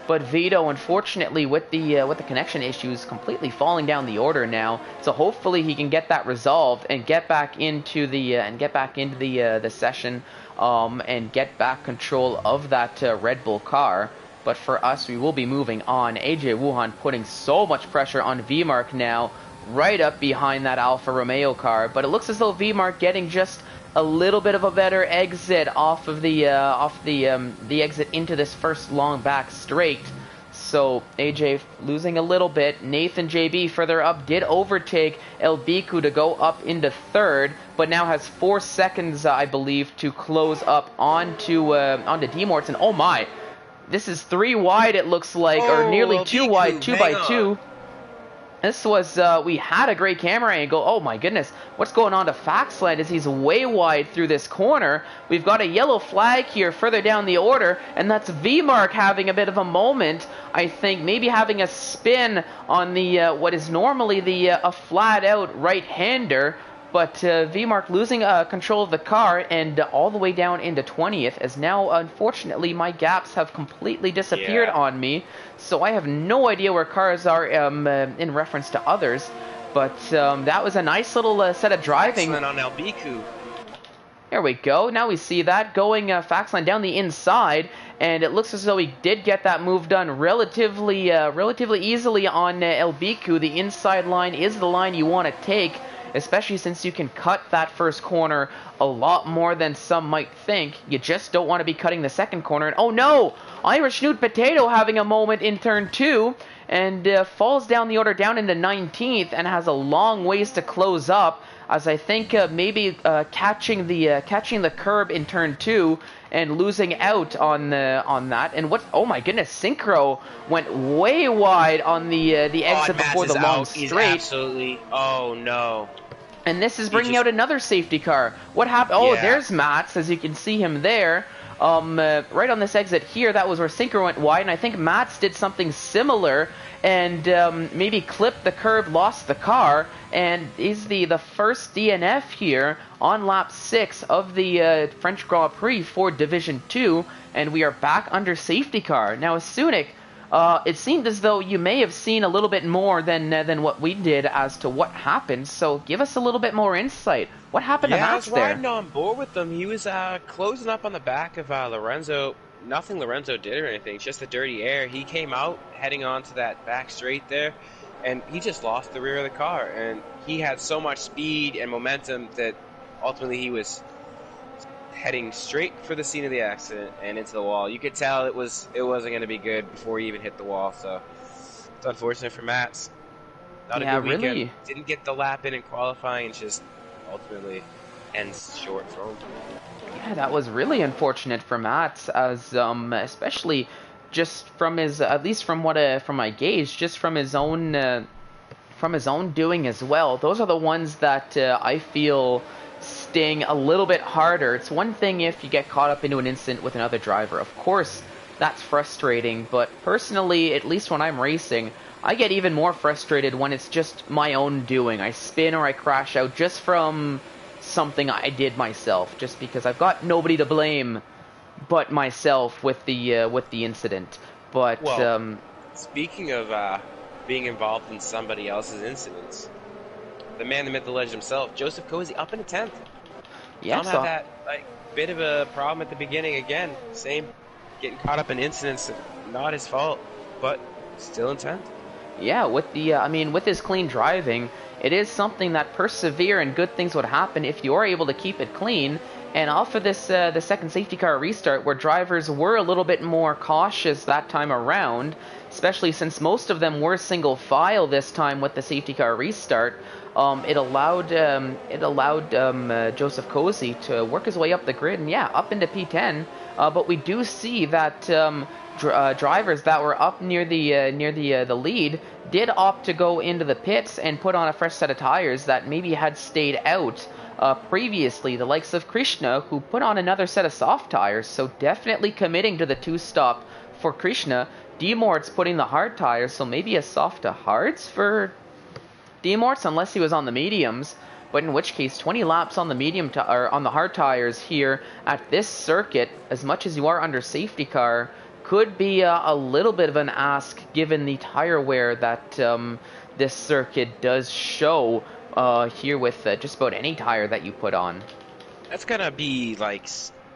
But Vito, unfortunately, with the connection issues, completely falling down the order now. So hopefully he can get that resolved and get back into the session, and get back control of that Red Bull car. But for us, we will be moving on. AJ Wuhan putting so much pressure on VMark now, right up behind that Alfa Romeo car. But it looks as though VMark getting just a little bit of a better exit off of the exit into this first long back straight. So AJ losing a little bit. Nathan JB further up did overtake El Biku to go up into third, but now has 4 seconds, I believe, to close up onto Demorts. And oh my, this is 3 wide, it looks like, or Oh, nearly El 2 wide, Biku, 2 hang by on. 2. This was, we had a great camera angle. Oh my goodness, what's going on to Faxland as he's way wide through this corner. We've got a yellow flag here further down the order, and that's V-Mark having a bit of a moment. I think maybe having a spin on the, what is normally the, a flat-out right-hander. But V-Mark losing control of the car and all the way down into 20th, as now, unfortunately, my gaps have completely disappeared on me. So I have no idea where cars are in reference to others. But that was a nice little set of driving. Excellent on El Biku. There we go. Now we see that going Faxline down the inside, and it looks as though he did get that move done relatively easily on El Biku. The inside line is the line you want to take, especially since you can cut that first corner a lot more than some might think. You just don't want to be cutting the second corner. And oh no! Irish Snoot Potato having a moment in turn 2, and falls down the order down into 19th and has a long ways to close up, as I think maybe catching the curb in turn 2 and losing out on that. And what? Oh my goodness! Synchro went way wide on the exit before the long straight. He's absolutely. Oh no! And this is bringing out another safety car. What happened? Oh, there's Mats, as you can see him there. Right on this exit here, that was where Synchro went wide, and I think Mats did something similar and maybe clipped the curb, lost the car, and is the first DNF here on lap 6 of the French Grand Prix for Division 2, and we are back under safety car. Now, Sunik, it seemed as though you may have seen a little bit more than what we did as to what happened, so give us a little bit more insight. What happened to Mats there? I was riding on board with them. He was closing up on the back of Lorenzo. Nothing Lorenzo did or anything, just the dirty air. He came out heading onto that back straight there, and he just lost the rear of the car. And he had so much speed and momentum that ultimately he was heading straight for the scene of the accident and into the wall. You could tell it wasn't going to be good before he even hit the wall. So it's unfortunate for Mats. Not a good weekend. Really. Didn't get the lap in qualifying, just ultimately ends short for him. Yeah, that was really unfortunate for Mats, as especially just from his, at least from what from my gauge, just from his own doing as well. Those are the ones that I feel sting a little bit harder. It's one thing if you get caught up into an incident with another driver. Of course, that's frustrating, but personally, at least when I'm racing, I get even more frustrated when it's just my own doing. I spin or I crash out just from something I did myself, just because I've got nobody to blame but myself with the incident. But well, speaking of being involved in somebody else's incidents, the man, the myth, the legend himself, Joseph Cozy, up in 10th. Yeah, Tom had that bit of a problem at the beginning again. Same, getting caught up in incidents, not his fault, but still in 10th. Yeah, with the with his clean driving, it is something that persevere and good things would happen if you are able to keep it clean. And off of this the second safety car restart, where drivers were a little bit more cautious that time around, especially since most of them were single file this time with the safety car restart. It allowed Joseph Cozy to work his way up the grid and up into P10. But we do see that drivers that were up near the lead did opt to go into the pits and put on a fresh set of tires that maybe had stayed out previously. The likes of Krishna, who put on another set of soft tires, so definitely committing to the 2-stop for Krishna. Demort's putting the hard tires, so maybe a soft to hards for Demort's, unless he was on the mediums. But in which case, 20 laps on the or on the hard tires here at this circuit, as much as you are under safety car, could be a little bit of an ask given the tire wear that this circuit does show here with just about any tire that you put on. That's gonna be like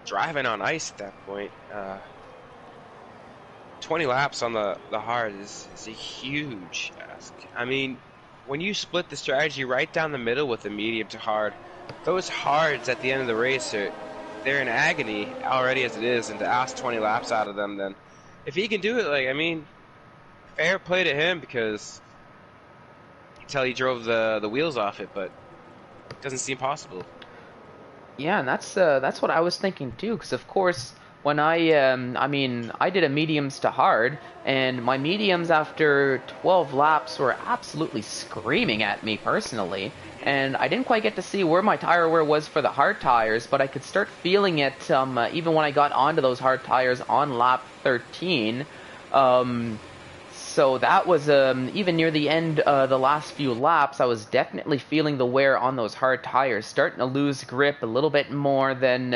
driving on ice at that point. 20 laps on the hard is a huge ask. I mean, when you split the strategy right down the middle with the medium to hard, those hards at the end of the race they're in agony already as it is, and to ask 20 laps out of them, then if he can do it, fair play to him because you can tell he drove the wheels off it, but it doesn't seem possible. Yeah, and that's what I was thinking too. Because of course, when I mean, I did a mediums to hard, and my mediums after 12 laps were absolutely screaming at me personally. And I didn't quite get to see where my tire wear was for the hard tires, but I could start feeling it even when I got onto those hard tires on lap 13. So that was even near the end, the last few laps, I was definitely feeling the wear on those hard tires, starting to lose grip a little bit more than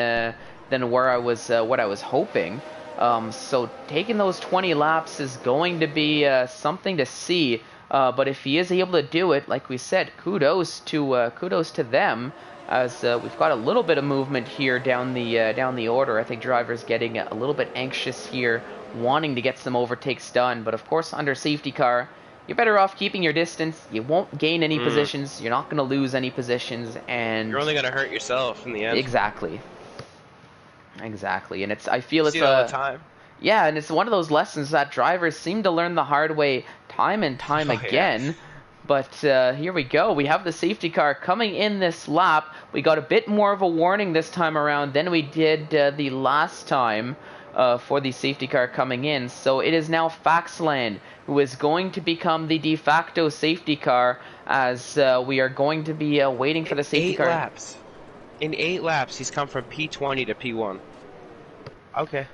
where I was what I was hoping. So taking those 20 laps is going to be something to see. But if he is able to do it, like we said, kudos to them. As we've got a little bit of movement here down the order. I think drivers getting a little bit anxious here, wanting to get some overtakes done. But of course, under safety car, you're better off keeping your distance. You won't gain any positions. You're not going to lose any positions, and you're only going to hurt yourself in the end. Exactly. And I feel it's all the time. Yeah, and it's one of those lessons that drivers seem to learn the hard way time and time again. Yeah. But here we go. We have the safety car coming in this lap. We got a bit more of a warning this time around than we did the last time for the safety car coming in. So it is now Faxland who is going to become the de facto safety car, as we are going to be waiting for the safety car. 8 laps. In 8 laps, he's come from P20 to P1. Okay.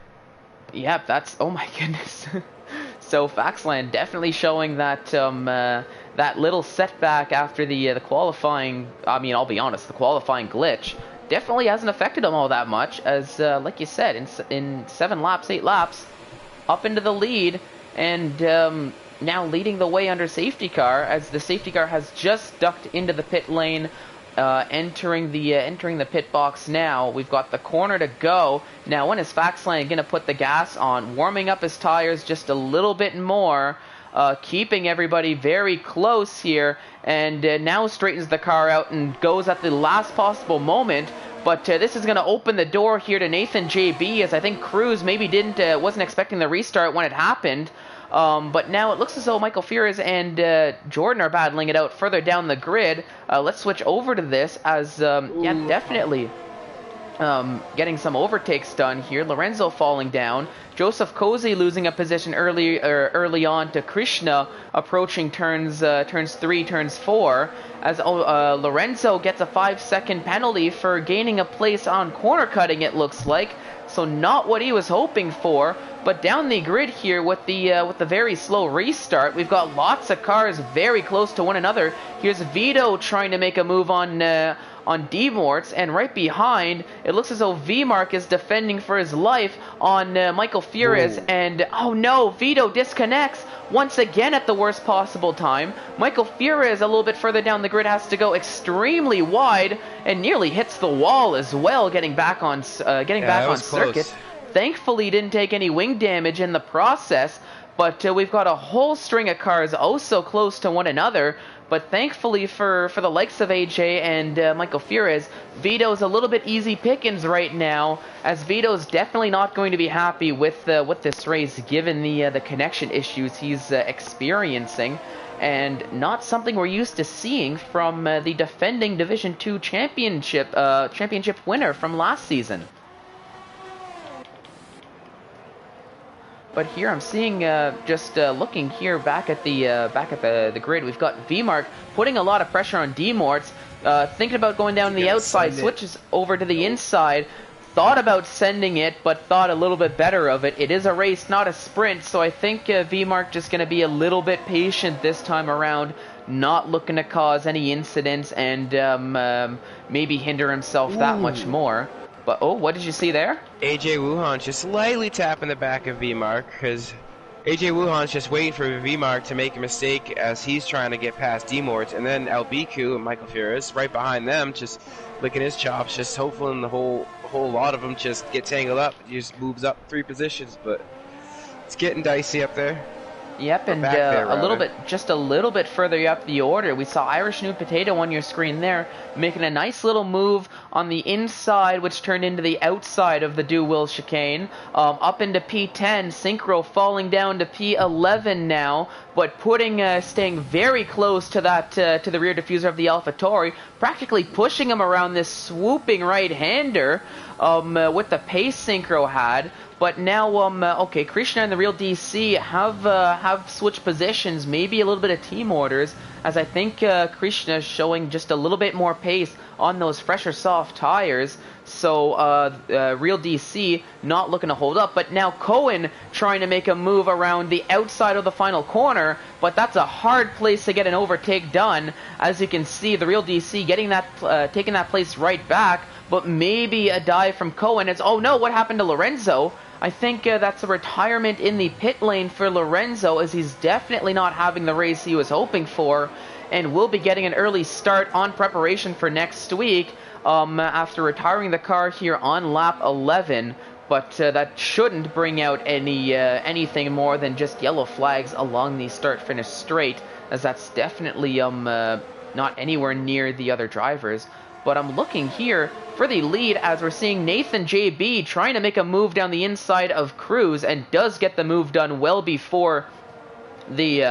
Yep, that's... Oh my goodness. So Faxland definitely showing that that little setback after the qualifying... I mean, I'll be honest, the qualifying glitch definitely hasn't affected him all that much, as, like you said, in 7 laps, 8 laps, up into the lead, and now leading the way under safety car, as the safety car has just ducked into the pit lane, entering the pit box now. We've got the corner to go. Now, when is Faxland going to put the gas on, warming up his tires just a little bit more, keeping everybody very close here, and now straightens the car out and goes at the last possible moment. But this is going to open the door here to Nathan JB, as I think Cruz maybe wasn't expecting the restart when it happened. But now it looks as though Michael Fierez and Jordan are battling it out further down the grid. Let's switch over to this, as yeah, definitely getting some overtakes done here. Lorenzo falling down. Joseph Cozy losing a position early on to Krishna, approaching turns 3, turns 4, as Lorenzo gets a 5-second penalty for gaining a place on corner cutting, it looks like. So not what he was hoping for. But down the grid here with the very slow restart, we've got lots of cars very close to one another. Here's Vito trying to make a move on D-Morts, and right behind, it looks as though V-Mark is defending for his life on Michael Fierez. Ooh. And oh no, Vito disconnects once again at the worst possible time. Michael Fierez, a little bit further down the grid, has to go extremely wide and nearly hits the wall as well, getting back on circuit. Thankfully, he didn't take any wing damage in the process, but we've got a whole string of cars oh so close to one another. But thankfully for the likes of AJ and Michael Fierez, Vito's a little bit easy pickings right now, as Vito's definitely not going to be happy with this race, given the connection issues he's experiencing, and not something we're used to seeing from the defending Division 2 championship winner from last season. But here I'm seeing, just looking here back at the grid, we've got V-Mark putting a lot of pressure on D-Morts, thinking about going down the outside, switches over to the inside, thought about sending it, but thought a little bit better of it. It is a race, not a sprint, so I think V-Mark just going to be a little bit patient this time around, not looking to cause any incidents and maybe hinder himself that much more. But, oh, what did you see there? AJ Wuhan just slightly tapping the back of V-Mark, because AJ Wuhan's just waiting for V-Mark to make a mistake as he's trying to get past D-Mort, and then Albiku and Michael Fierez right behind them, just licking his chops, just hoping the whole lot of them just get tangled up. He just moves up 3 positions, but it's getting dicey up there. Yep, We're and back there, rather. just a little bit further up the order, we saw Irish New Potato on your screen there, making a nice little move on the inside, which turned into the outside of the Do-Will chicane, up into P10, Synchro falling down to P11 now, but staying very close to that, to the rear diffuser of the AlphaTauri, practically pushing him around this swooping right-hander, with the pace Synchro had. But now, okay, Krishna and the Real DC have switched positions, maybe a little bit of team orders, as I think Krishna is showing just a little bit more pace on those fresher soft tires. So Real DC not looking to hold up, but now Cohen trying to make a move around the outside of the final corner, but that's a hard place to get an overtake done. As you can see, the Real DC getting that, taking that place right back, but maybe a dive from Cohen. It's, oh no, what happened to Lorenzo? I think that's a retirement in the pit lane for Lorenzo, as he's definitely not having the race he was hoping for, and will be getting an early start on preparation for next week after retiring the car here on lap 11. But that shouldn't bring out anything more than just yellow flags along the start-finish straight, as that's definitely not anywhere near the other drivers. But I'm looking here for the lead, as we're seeing Nathan JB trying to make a move down the inside of Cruz, and does get the move done well before the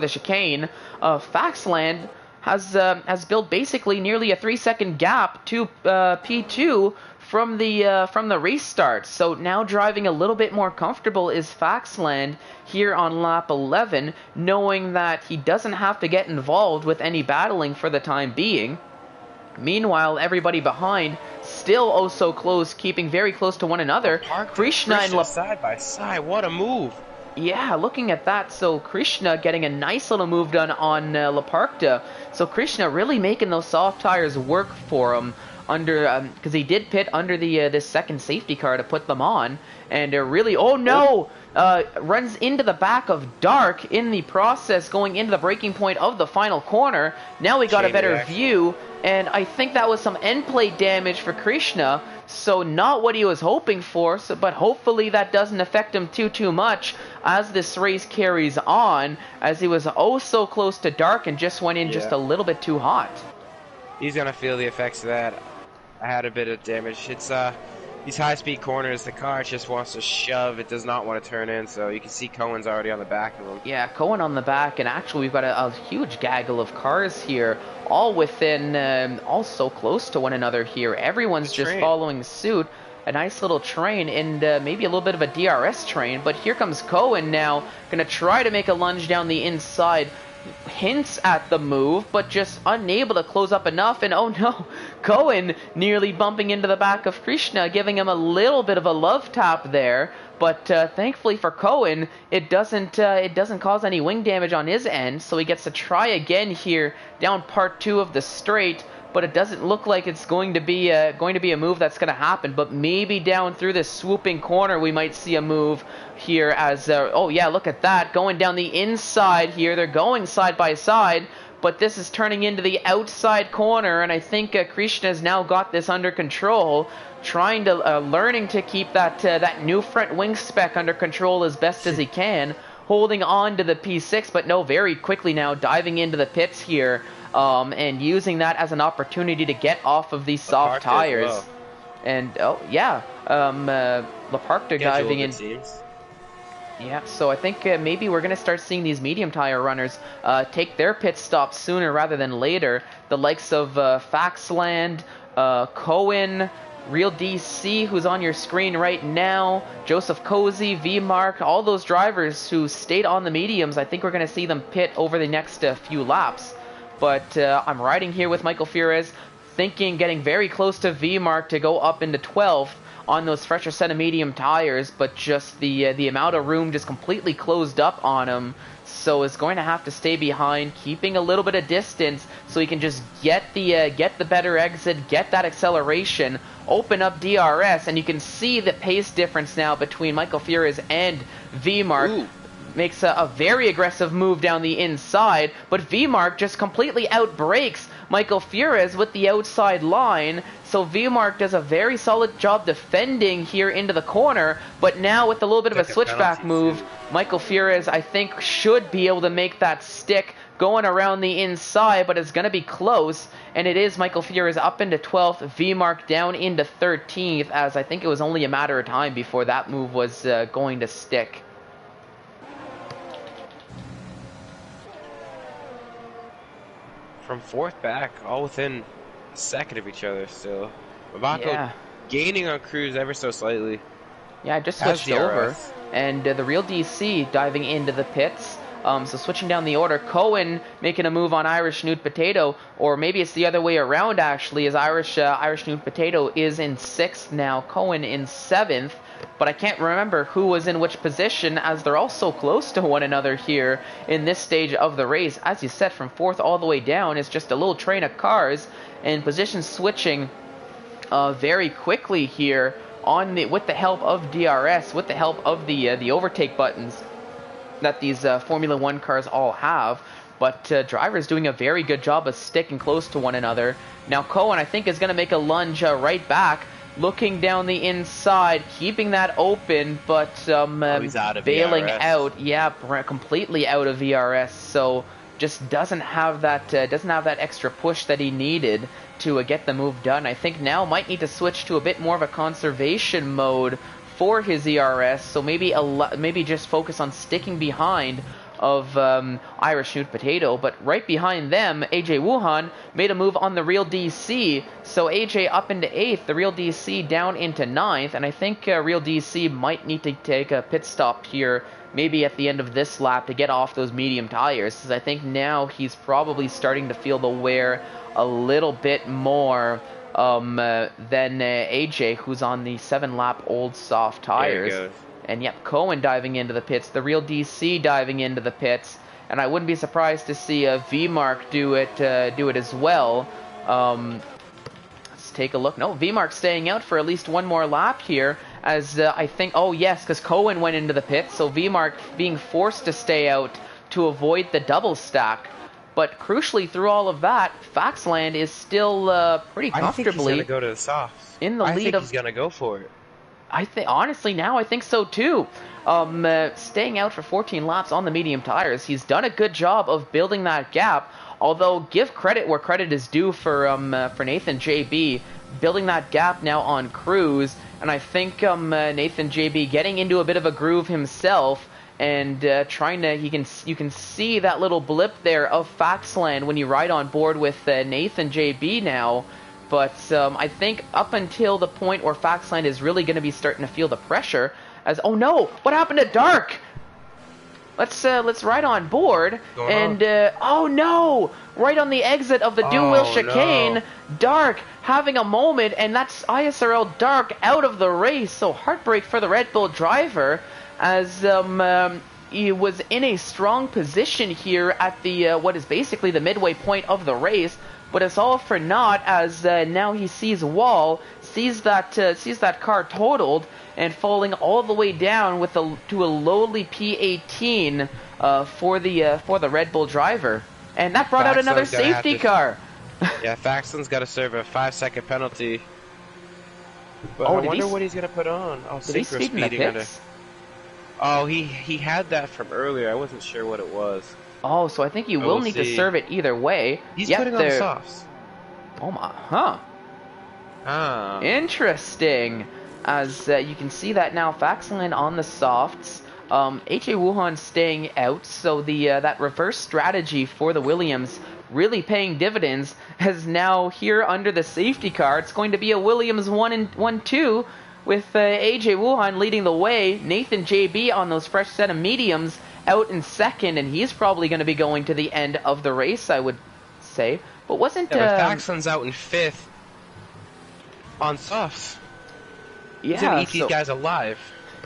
chicane. Faxland has built basically nearly a 3-second gap to P2 from the restart. So now driving a little bit more comfortable is Faxland here on lap 11, knowing that he doesn't have to get involved with any battling for the time being. Meanwhile, everybody behind still oh so close, keeping very close to one another. Krishna and side by side, what a move! Yeah, looking at that, so Krishna getting a nice little move done on Laparkta. So Krishna really making those soft tires work for him, under because he did pit under the this second safety car to put them on, and really, oh no, runs into the back of Dark in the process, going into the breaking point of the final corner. Now we got a better view, and I think that was some end plate damage for Krishna, so not what he was hoping for, but hopefully that doesn't affect him too much as this race carries on, as he was oh so close to Dark and just went in just a little bit too hot. He's gonna feel the effects of that. I had a bit of damage. It's these high-speed corners, the car just wants to shove. It does not want to turn in, so you can see Cohen's already on the back of him. Yeah, Cohen on the back, and actually we've got a huge gaggle of cars here, all within, all so close to one another here. Everyone's just following suit. A nice little train, and maybe a little bit of a DRS train, but here comes Cohen now, gonna try to make a lunge down the inside. Hints at the move, but just unable to close up enough, and oh no, Cohen nearly bumping into the back of Krishna, giving him a little bit of a love tap there, but thankfully for Cohen, it doesn't cause any wing damage on his end, so he gets to try again here down part 2 of the straight, but it doesn't look like it's going to be a move that's going to happen. But maybe down through this swooping corner we might see a move here, as oh yeah, look at that, going down the inside here. They're going side by side, but this is turning into the outside corner, and I think Krishna's now got this under control, trying to learning to keep that new front wing spec under control as best as he can, holding on to the P6, but no, very quickly now diving into the pits here. And using that as an opportunity to get off of these soft tires. Well. And, oh, yeah, Laparkta diving in. Yeah, so I think maybe we're going to start seeing these medium tire runners take their pit stops sooner rather than later. The likes of Faxland, Cohen, Real DC, who's on your screen right now, Joseph Cozy, V-Mark, all those drivers who stayed on the mediums, I think we're going to see them pit over the next few laps. But I'm riding here with Michael Fierez, getting very close to V-Mark to go up into 12th on those fresher set of medium tires, but just the amount of room just completely closed up on him, so is going to have to stay behind, keeping a little bit of distance so he can just get the better exit, get that acceleration, open up DRS, and you can see the pace difference now between Michael Fierez and V-Mark. Ooh. Makes a very aggressive move down the inside, but V-Mark just completely outbrakes Michael Fierez with the outside line, so V-Mark does a very solid job defending here into the corner, but now with a little bit of a switchback move, Michael Fierez, I think, should be able to make that stick going around the inside, but it's going to be close, and it is Michael Fierez up into 12th, V-Mark down into 13th, as I think it was only a matter of time before that move was going to stick. From 4th back, all within a second of each other still. Vavaco gaining on Cruz ever so slightly. Yeah, I just switched over, and the real DC diving into the pits. So switching down the order, Cohen making a move on Irish Newt Potato, or maybe it's the other way around actually, as Irish Newt Potato is in 6th now, Cohen in 7th, but I can't remember who was in which position, as they're all so close to one another here in this stage of the race. As you said, from 4th all the way down is just a little train of cars, and position switching very quickly here with the help of DRS, with the help of the overtake buttons that these Formula 1 cars all have. But drivers doing a very good job of sticking close to one another. Now Cohen, I think, is going to make a lunge right back, looking down the inside, keeping that open, but he's out of bailing VRS. out. Yeah, completely out of VRS. So just doesn't have that extra push that he needed to get the move done. I think now might need to switch to a bit more of a conservation mode for his ERS, so maybe just focus on sticking behind of Irish Newt Potato, but right behind them, AJ Wuhan made a move on the real DC, so AJ up into 8th, the real DC down into 9th, and I think real DC might need to take a pit stop here, maybe at the end of this lap, to get off those medium tires, because I think now he's probably starting to feel the wear a little bit more than AJ, who's on the 7-lap old soft tires. And yep, Cohen diving into the pits, the real DC diving into the pits, and I wouldn't be surprised to see a V-Mark do it as well. Let's take a look. No, V-Mark staying out for at least one more lap here, as I think, oh yes, because Cohen went into the pits, so V-Mark being forced to stay out to avoid the double stack. But crucially, through all of that, Faxland is still pretty comfortably I think he's going to go to the softs. In the lead. I think he's going to go for it. I think, honestly, now I think so too. Staying out for 14 laps on the medium tires, he's done a good job of building that gap. Although, give credit where credit is due for Nathan JB, building that gap now on Cruz, and I think Nathan JB getting into a bit of a groove himself. And you can see that little blip there of Faxland when you ride on board with Nathan JB now. But I think up until the point where Faxland is really going to be starting to feel the pressure, as oh no, what happened to Dark? Let's ride on board, and oh no, right on the exit of the Doom Wheel chicane, no. Dark having a moment, and that's ISRL Dark out of the race. So heartbreak for the Red Bull driver, as he was in a strong position here at the what is basically the midway point of the race, but it's all for naught, as now he sees Wall, sees that car totaled, and falling all the way down to a lowly P18 for the Red Bull driver, and that brought out another safety car. Yeah, Faxland's got to serve a 5-second penalty. But I wonder what he's gonna put on. Oh, did he speed in the pits? Oh, he had that from earlier. I wasn't sure what it was. Oh, so I think you will need to serve it either way. He's putting on the softs. Oh my, huh. Ah. Interesting. As you can see that now, Faxland on the softs. AJ Wuhan staying out, so that reverse strategy for the Williams really paying dividends, as now here under the safety car, it's going to be a Williams 1-2, with AJ Wuhan leading the way, Nathan JB on those fresh set of mediums out in second, and he's probably going to be going to the end of the race, I would say. But wasn't... Yeah, but Faxland's out in 5th on softs. Yeah, he's going to eat these guys alive.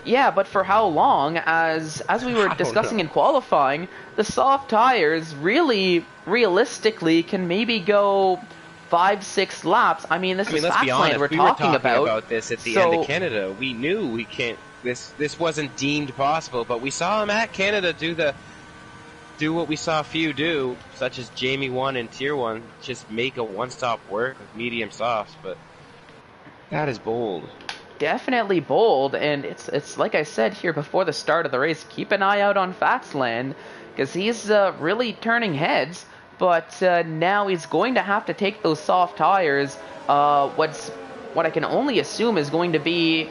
Yeah, but for how long? As we were discussing in qualifying, the soft tires really, realistically, can maybe go 5-6 laps. I mean, this is Faxland we're talking about this at the end of Canada. We knew we can't. This wasn't deemed possible, but we saw him at Canada do what we saw few do, such as Jamie 1 and Tier 1, just make a one-stop work with medium softs. But that is bold. definitely bold, and it's like I said here before the start of the race, keep an eye out on Faxland, because he's really turning heads, but now he's going to have to take those soft tires, what I can only assume is going to be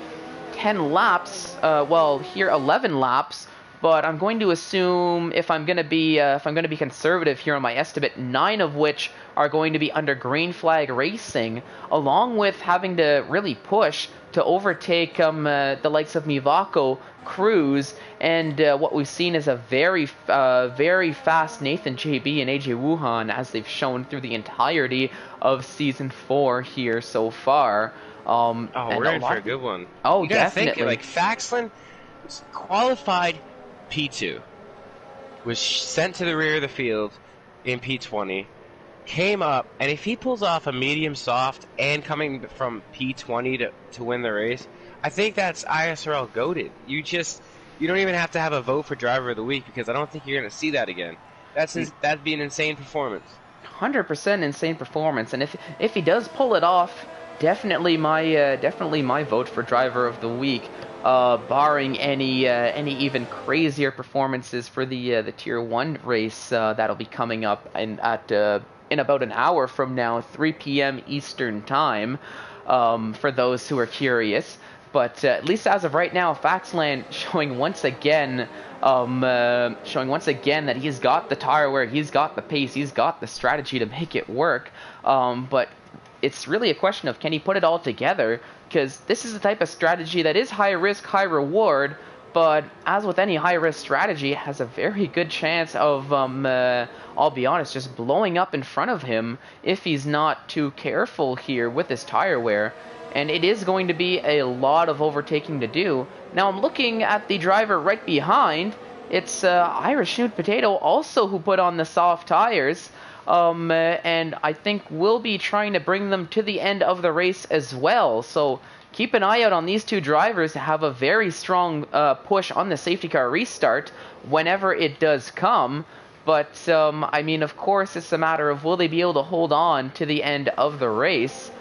10 laps, well, here 11 laps, but I'm going to assume if I'm going to be conservative here on my estimate, 9 of which are going to be under green flag racing, along with having to really push to overtake the likes of Mivako, Cruz, and what we've seen is a very fast Nathan JB and AJ Wuhan, as they've shown through the entirety of Season 4 here so far. Oh, we're in for a good one. Oh, you gotta definitely. think, like, Faxland qualified P2, was sent to the rear of the field in P20, came up, and if he pulls off a medium soft and coming from P20 to win the race, I think that's ISRL goated. You don't even have to have a vote for driver of the week, because I don't think you're going to see that again. That'd be an insane performance. 100% insane performance, and if he does pull it off, definitely my vote for driver of the week. Barring any even crazier performances for the Tier 1 race that'll be coming up in about an hour from now, 3 p.m. Eastern Time, for those who are curious. But at least as of right now, Faxland showing once again that he's got the tire wear, he's got the pace, he's got the strategy to make it work. But it's really a question of, can he put it all together? Because this is the type of strategy that is high risk, high reward, but as with any high risk strategy, it has a very good chance of, I'll be honest, just blowing up in front of him if he's not too careful here with his tire wear. And it is going to be a lot of overtaking to do. Now I'm looking at the driver right behind. It's Irish Snoot Potato also who put on the soft tires. And I think we'll be trying to bring them to the end of the race as well. So keep an eye out on these two drivers to have a very strong push on the safety car restart whenever it does come. But, I mean, of course, it's a matter of will they be able to hold on to the end of the race.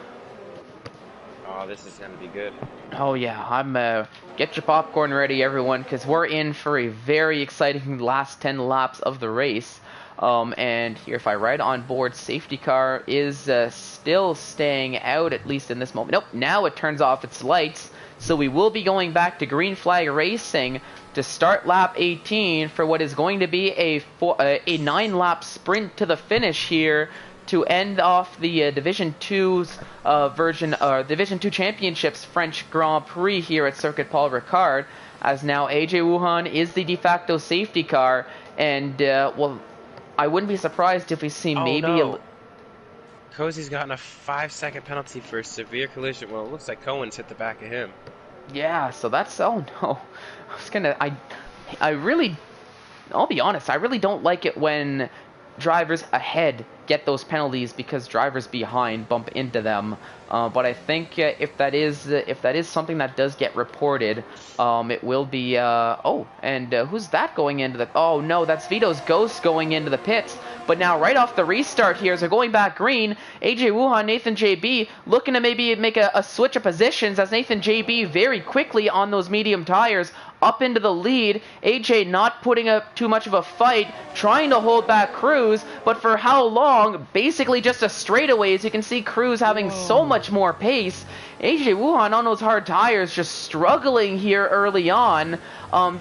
Oh, this is going to be good. Oh, yeah. Get your popcorn ready, everyone, because we're in for a very exciting last 10 laps of the race. And here, if I ride on board, safety car is still staying out, at least in this moment. Nope, now it turns off its lights. So we will be going back to green flag racing to start lap 18 for what is going to be a 9-lap sprint to the finish here to end off the Division 2's Division 2 Championships French Grand Prix here at Circuit Paul Ricard, as now AJ Wuhan is the de facto safety car, and, well, I wouldn't be surprised if we see Cozy's gotten a 5-second penalty for a severe collision. Well, it looks like Cohen's hit the back of him. Yeah, so that's... Oh, no. I'll be honest, I really don't like it when drivers ahead get those penalties because drivers behind bump into them. But I think if that is something that does get reported, it will be. Who's that going into the? Oh no, that's Vito's Ghost going into the pits. But now right off the restart here, as they're going back green, AJ Wuhan, Nathan JB looking to maybe make a switch of positions as Nathan JB very quickly on those medium tires up into the lead. AJ not putting up too much of a fight, trying to hold back Cruz, but for how long? Basically just a straightaway, as you can see Cruz having so much more pace. AJ Wuhan on those hard tires just struggling here early on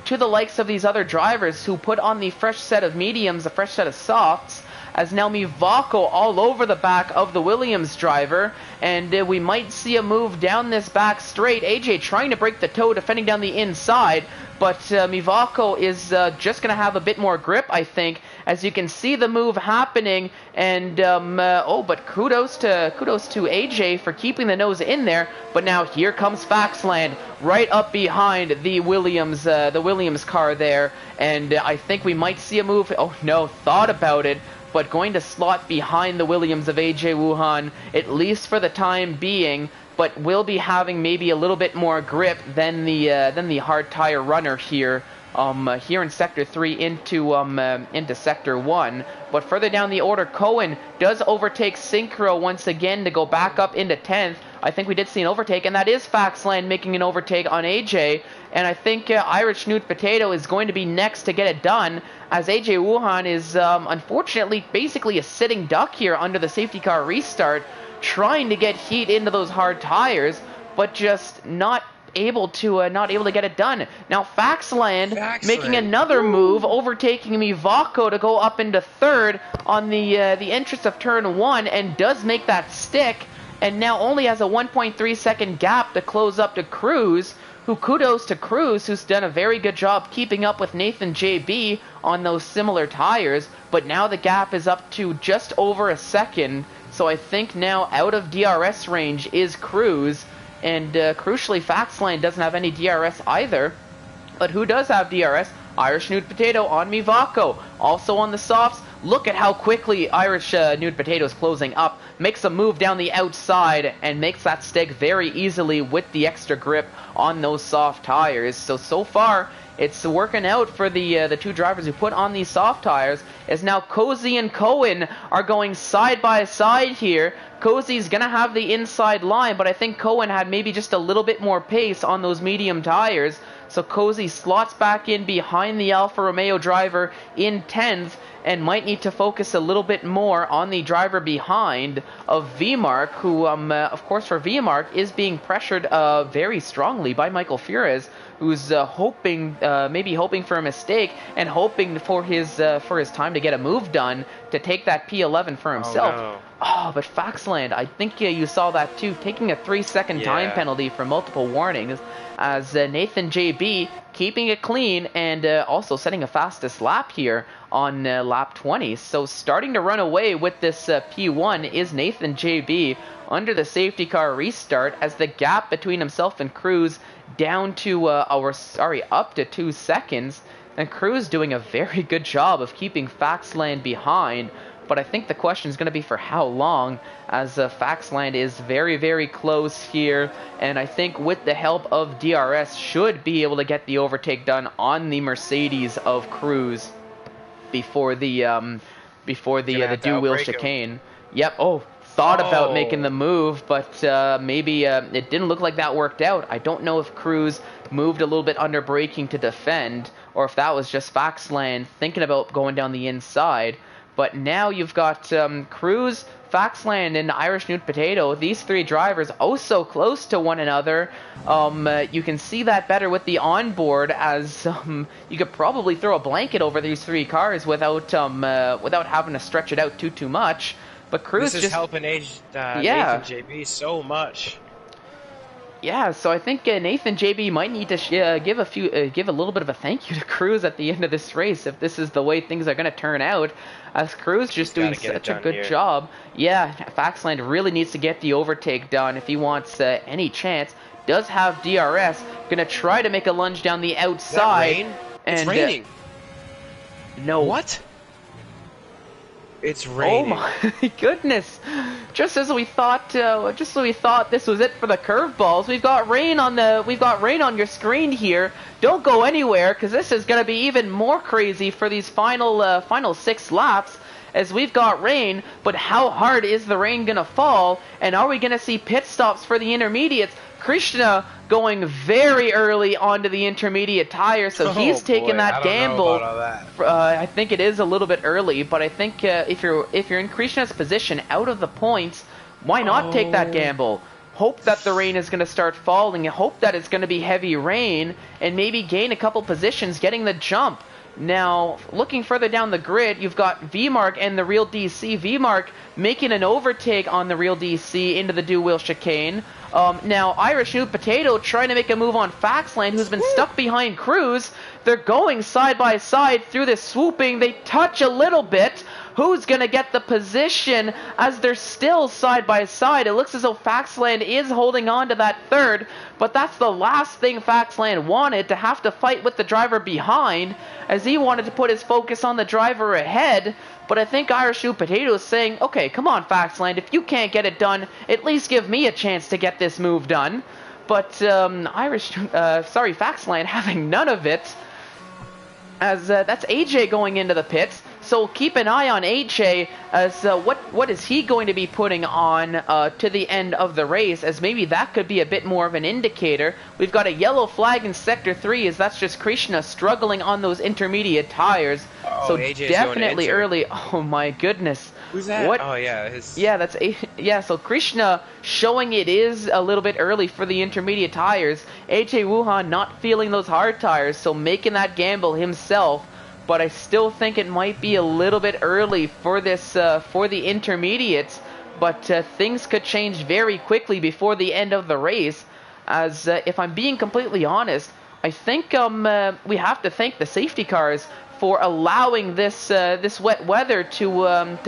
to the likes of these other drivers who put on the fresh set of mediums, the fresh set of softs, as now Mivako all over the back of the Williams driver, and we might see a move down this back straight. AJ trying to break the toe, defending down the inside, but Mivako is just going to have a bit more grip, I think, as you can see the move happening, and but kudos to AJ for keeping the nose in there. But now here comes Faxland right up behind the Williams car there, and I think we might see a move. Oh no, thought about it, but going to slot behind the Williams of AJ Wuhan, at least for the time being, but will be having maybe a little bit more grip than the hard tire runner here. Here in Sector 3 into Sector 1. But further down the order, Cohen does overtake Synchro once again to go back up into 10th. I think we did see an overtake, and that is Faxland making an overtake on AJ. And I think Irish Newt Potato is going to be next to get it done, as AJ Wuhan is unfortunately basically a sitting duck here under the safety car restart, trying to get heat into those hard tires, but just not able to get it done. Now Faxland making another move, overtaking Mivako to go up into third on the entrance of turn 1, and does make that stick, and now only has a 1.3 second gap to close up to Cruz, who kudos to Cruz, who's done a very good job keeping up with Nathan JB on those similar tires, but now the gap is up to just over a second, so I think now out of DRS range is Cruz. And crucially, Faxland doesn't have any DRS either. But who does have DRS? Irish Nude Potato on Mivako. Also on the softs, look at how quickly Irish Nude Potato is closing up. Makes a move down the outside and makes that stick very easily with the extra grip on those soft tires. So far, it's working out for the two drivers who put on these soft tires, as now Cozy and Cohen are going side by side here. Cozy's going to have the inside line, but I think Cohen had maybe just a little bit more pace on those medium tires. So Cozy slots back in behind the Alfa Romeo driver in 10th, and might need to focus a little bit more on the driver behind of VMark, who, of course, for VMark, is being pressured very strongly by Michael Fures, who's maybe hoping for a mistake and hoping for his time to get a move done to take that P11 for himself. Oh, no. Oh, but Faxland, I think you saw that too, taking a 3-second time penalty for multiple warnings, as Nathan JB keeping it clean and also setting a fastest lap here on lap 20. So starting to run away with this P1 is Nathan JB under the safety car restart, as the gap between himself and Cruz down to up to 2 seconds, and Cruz doing a very good job of keeping Faxland behind. But I think the question is going to be for how long, as Faxland is very, very close here, and I think with the help of DRS should be able to get the overtake done on the Mercedes of Cruz before the dual-wheel chicane. Yep. Oh, thought about making the move, but maybe it didn't look like that worked out. I don't know if Cruz moved a little bit under braking to defend, or if that was just Faxland thinking about going down the inside. But now you've got Cruz, Faxland, and Irish Nude Potato. These three drivers oh so close to one another. You can see that better with the onboard, as you could probably throw a blanket over these three cars without having to stretch it out too much. But Cruz this is helping Nathan JB so much. Yeah, so I think Nathan JB might need to give a little bit of a thank you to Cruz at the end of this race if this is the way things are going to turn out, as Cruz just doing such a good job. Yeah, Faxland really needs to get the overtake done if he wants any chance. Does have DRS, going to try to make a lunge down the outside. Is that rain? It's raining. No. What? It's raining. Oh my goodness! Just as we thought this was it for the curveballs, we've got rain on your screen here. Don't go anywhere, because this is going to be even more crazy for these final 6 laps, as we've got rain. But how hard is the rain going to fall? And are we going to see pit stops for the intermediates? Krishna going very early onto the intermediate tire, so he's taking that gamble. I think it is a little bit early, but I think if you're in Krishna's position out of the points, why not take that gamble? Hope that the rain is going to start falling, and hope that it's going to be heavy rain, and maybe gain a couple positions getting the jump. Now, looking further down the grid, you've got VMark and the Real DC. VMark making an overtake on the Real DC into the dual-wheel chicane. Now, Irish Nude Potato trying to make a move on Faxland, who's been stuck behind Cruz. They're going side by side through this swooping. They touch a little bit. Who's going to get the position as they're still side by side? It looks as though Faxland is holding on to that third, but that's the last thing Faxland wanted, to have to fight with the driver behind, as he wanted to put his focus on the driver ahead. But I think Irish Nude Potato is saying, okay, come on, Faxland, if you can't get it done, at least give me a chance to get this move done. But Faxland having none of it, as that's AJ going into the pits. So keep an eye on HA as what is he going to be putting on to the end of the race, as maybe that could be a bit more of an indicator. We've got a yellow flag in Sector 3, as that's just Krishna struggling on those intermediate tires. Oh, So AJ's definitely going to early. Oh my goodness. Who's that? What? Oh yeah, So Krishna showing it is a little bit early for the intermediate tires. AJ Wuhan not feeling those hard tires, so making that gamble himself. But I still think it might be a little bit early for this for the intermediates. But things could change very quickly before the end of the race. As if I'm being completely honest, I think we have to thank the safety cars for allowing this this wet weather to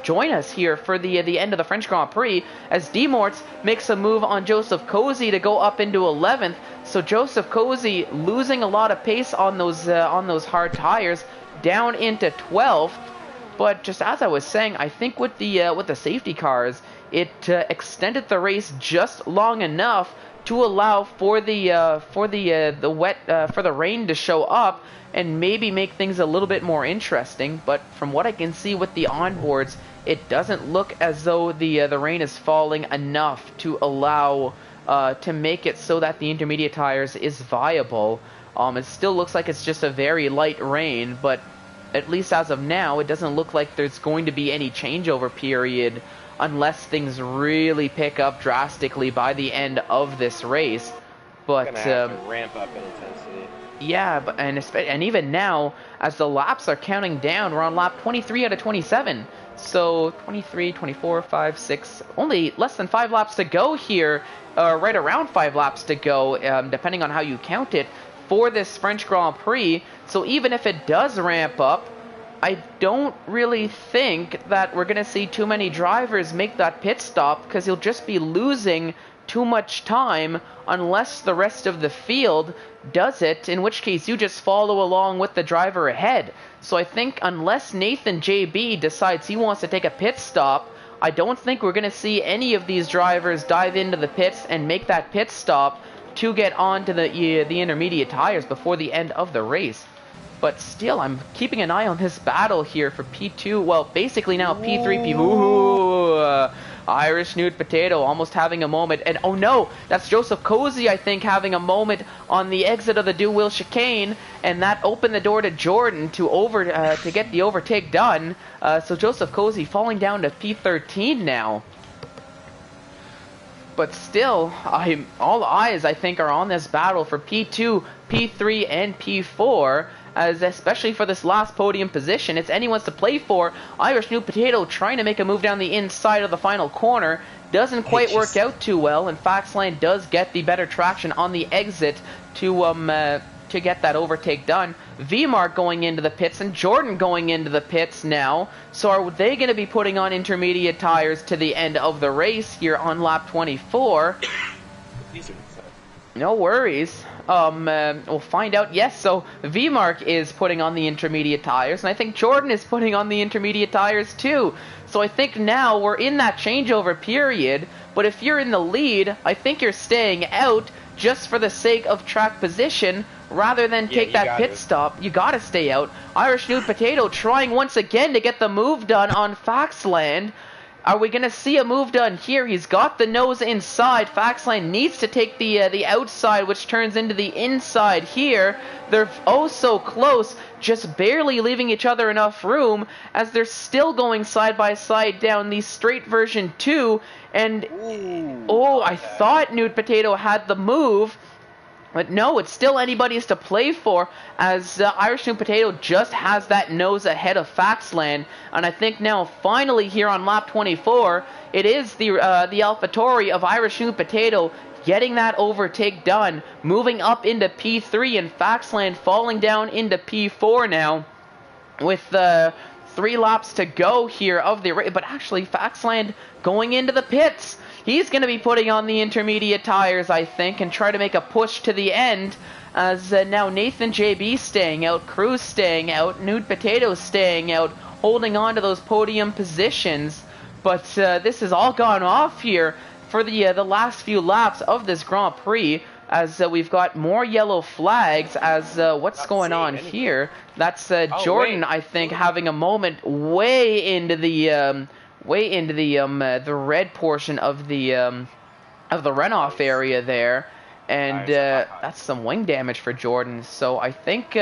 join us here for the end of the French Grand Prix, as Demorts makes a move on Joseph Cozy to go up into 11th. So Joseph Cozy losing a lot of pace on those hard tires, down into 12th. But just as I was saying, I think with the safety cars, it extended the race just long enough to allow for the rain to show up and maybe make things a little bit more interesting. But from what I can see with the onboards, it doesn't look as though the rain is falling enough to allow to make it so that the intermediate tires is viable. It still looks like it's just a very light rain, but at least as of now, it doesn't look like there's going to be any changeover period unless things really pick up drastically by the end of this race. But gonna have to ramp up in intensity. Yeah, but and even now, as the laps are counting down, we're on lap 23 out of 27. So 23, 24, 5, 6, only less than 5 laps to go here, right around 5 laps to go, depending on how you count it, for this French Grand Prix. So even if it does ramp up, I don't really think that we're going to see too many drivers make that pit stop, because you'll just be losing too much time unless the rest of the field does it, in which case you just follow along with the driver ahead. So I think unless Nathan JB decides he wants to take a pit stop, I don't think we're going to see any of these drivers dive into the pits and make that pit stop to get onto the intermediate tires before the end of the race. But still, I'm keeping an eye on this battle here for P2. Well, basically now P3, Ooh, Irish Nude Potato almost having a moment. And oh no, that's Joseph Cozy, I think, having a moment on the exit of the dual-wheel chicane. And that opened the door to Jordan to get the overtake done. So Joseph Cozy falling down to P13 now. But still, all eyes, I think, are on this battle for P2, P3, and P4. As especially for this last podium position, it's anyone's to play for. Irish New Potato trying to make a move down the inside of the final corner. Doesn't quite work out too well, and Faxland does get the better traction on the exit to get that overtake done. VMark going into the pits, and Jordan going into the pits now. So are they going to be putting on intermediate tires to the end of the race here on lap 24? No worries. We'll find out. Yes, so VMark is putting on the intermediate tires, and I think Jordan is putting on the intermediate tires too. So I think now we're in that changeover period, but if you're in the lead, I think you're staying out just for the sake of track position rather than take that pit stop. You gotta stay out. Irish Nude Potato trying once again to get the move done on Faxland. Are we going to see a move done here? He's got the nose inside. Faxland needs to take the outside, which turns into the inside here. They're oh so close, just barely leaving each other enough room, as they're still going side by side down the straight version 2. And I thought Nude Potato had the move. But no, it's still anybody's to play for, as Irish New Potato just has that nose ahead of Faxland. And I think now, finally, here on lap 24, it is the AlphaTauri of Irish New Potato getting that overtake done, moving up into P3, and Faxland falling down into P4 now, with 3 laps to go here of the race. But actually, Faxland going into the pits. He's going to be putting on the intermediate tires, I think, and try to make a push to the end, as now Nathan JB staying out, Cruz staying out, Nude Potato staying out, holding on to those podium positions. But this has all gone off here for the last few laps of this Grand Prix, as we've got more yellow flags. As what's going on here? That's Jordan, I think, having a moment way into the the red portion of the runoff area there. And that's some wing damage for Jordan. So I think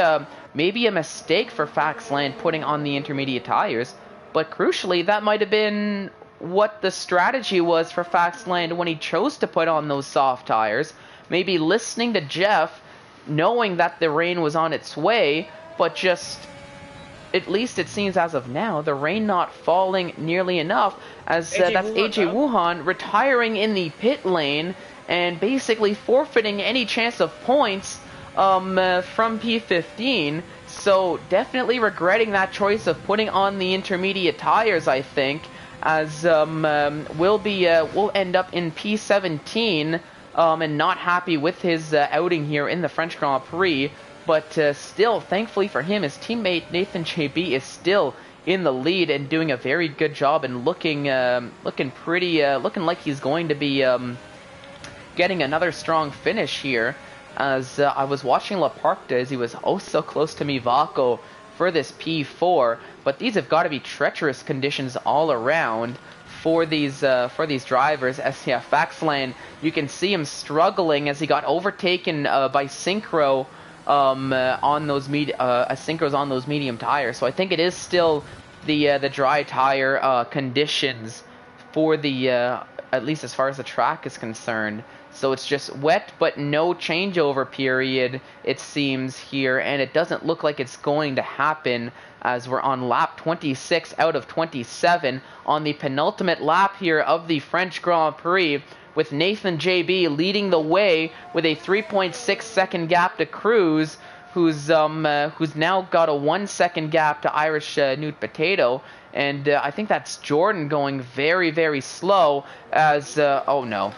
maybe a mistake for Faxland putting on the intermediate tires. But crucially, that might have been what the strategy was for Faxland when he chose to put on those soft tires. Maybe listening to Jeff, knowing that the rain was on its way, but just, at least it seems as of now, the rain not falling nearly enough, as that's AJ Wuhan retiring in the pit lane and basically forfeiting any chance of points from P15. So definitely regretting that choice of putting on the intermediate tires, I think, as we'll end up in P17 and not happy with his outing here in the French Grand Prix. But still, thankfully for him, his teammate Nathan JB is still in the lead and doing a very good job and looking like he's going to be getting another strong finish here. As I was watching Laparta as he was oh so close to Mivako for this P4, but these have got to be treacherous conditions all around for these drivers. As Faxland, you can see him struggling as he got overtaken by Synchro on those Synchros on those medium tires. So I think it is still the dry tire conditions for the at least as far as the track is concerned. So it's just wet, but no changeover period, it seems here, and it doesn't look like it's going to happen as we're on lap 26 out of 27 on the penultimate lap here of the French Grand Prix, with Nathan JB leading the way with a 3.6 second gap to Cruz, who's now got a 1 second gap to Irish Newt Potato. And I think that's Jordan going very, very slow as, oh no.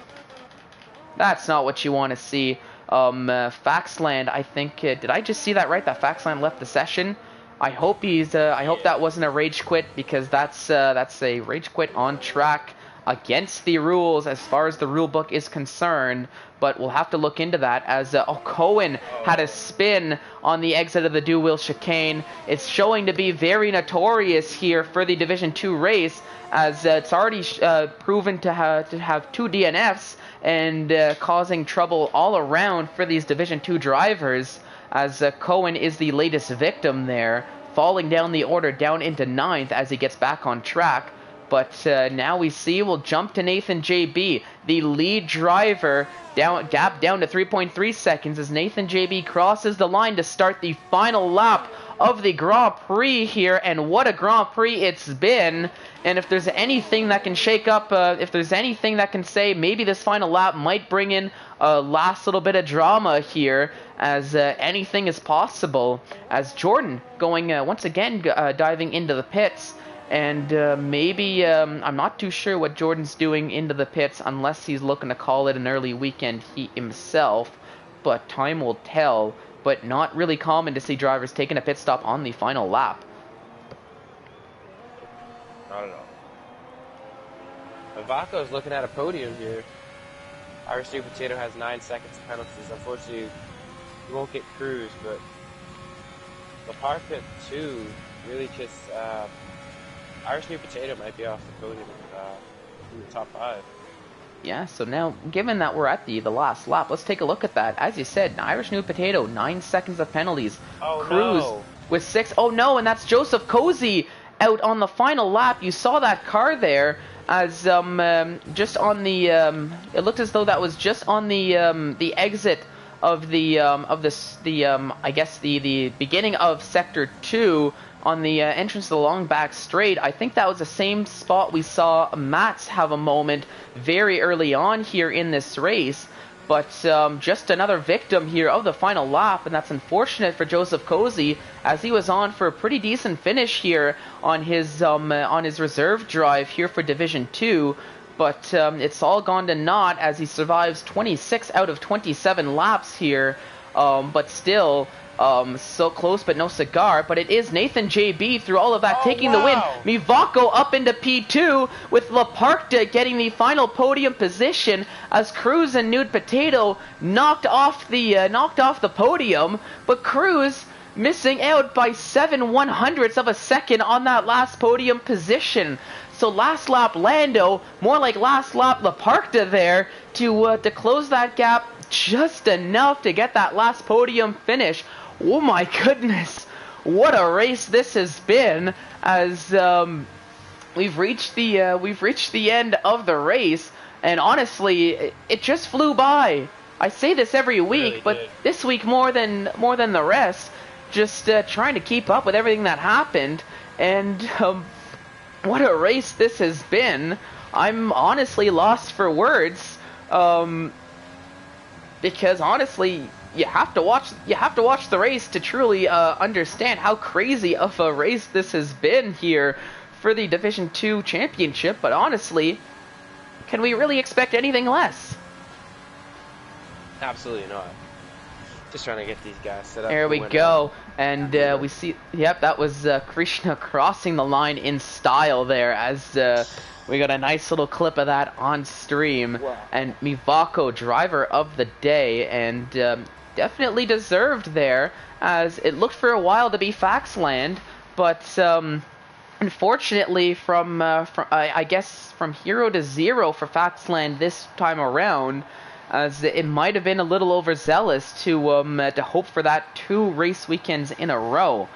That's not what you want to see. Faxland, I think, did I just see that right? That Faxland left the session? I hope that wasn't a rage quit, because that's a rage quit on track against the rules as far as the rule book is concerned. But we'll have to look into that, as Cohen had a spin on the exit of the dual-wheel chicane. It's showing to be very notorious here for the Division 2 race, as it's already proven to have 2 DNFs and causing trouble all around for these Division 2 drivers, as Cohen is the latest victim there, falling down the order down into 9th as he gets back on track. But now we see we'll jump to Nathan JB, the lead driver, gap down to 3.3 seconds as Nathan JB crosses the line to start the final lap of the Grand Prix here. And what a Grand Prix it's been. And if there's anything that can shake up, if there's anything that can say maybe this final lap might bring in a last little bit of drama here, as anything is possible, as Jordan going once again diving into the pits. And maybe, I'm not too sure what Jordan's doing into the pits, unless he's looking to call it an early weekend himself. But time will tell. But not really common to see drivers taking a pit stop on the final lap. Not at all. Vaco's looking at a podium here. Irish New Potato has 9 seconds of penalties. Unfortunately, he won't get Cruz, but the par pit 2 really just... Irish New Potato might be off the podium in the top 5. Yeah, so now, given that we're at the last lap, let's take a look at that. As you said, Irish New Potato, 9 seconds of penalties. Oh, Cruz no. with 6. Oh, no, and that's Joseph Cozy out on the final lap. You saw that car there as just on the... it looked as though that was just on the exit of I guess the beginning of Sector 2, on the entrance to the long back straight. I think that was the same spot we saw Mats have a moment very early on here in this race. But just another victim here of the final lap, and that's unfortunate for Joseph Cozy, as he was on for a pretty decent finish here on his reserve drive here for Division 2. But it's all gone to naught as he survives 26 out of 27 laps here. But still... So close but no cigar, but it is Nathan JB through all of that Oh, taking the win. wow. Mivako up into P2 with Laparta getting the final podium position as Cruz and Nude Potato knocked off the podium, but Cruz missing out by 7/100ths of a second on that last podium position. So last lap Lando, more like last lap Laparta there to close that gap just enough to get that last podium finish. Oh my goodness, what a race this has been, as we've reached the end of the race, and honestly, it just flew by. I say this every week, Really but did. this week more than the rest, just trying to keep up with everything that happened, and what a race this has been. I'm honestly lost for words, because honestly, you have to watch the race to truly understand how crazy of a race this has been here for the Division 2 championship. But honestly, can we really expect anything less? Absolutely not. Just trying to get these guys set up. There we go, and we see, yep, that was Krishna crossing the line in style there, as we got a nice little clip of that on stream. Wow. And Mivako, driver of the day, and definitely deserved there, as it looked for a while to be Faxland, but unfortunately I guess from hero to zero for Faxland this time around, as it might have been a little overzealous to hope for that 2 race weekends in a row.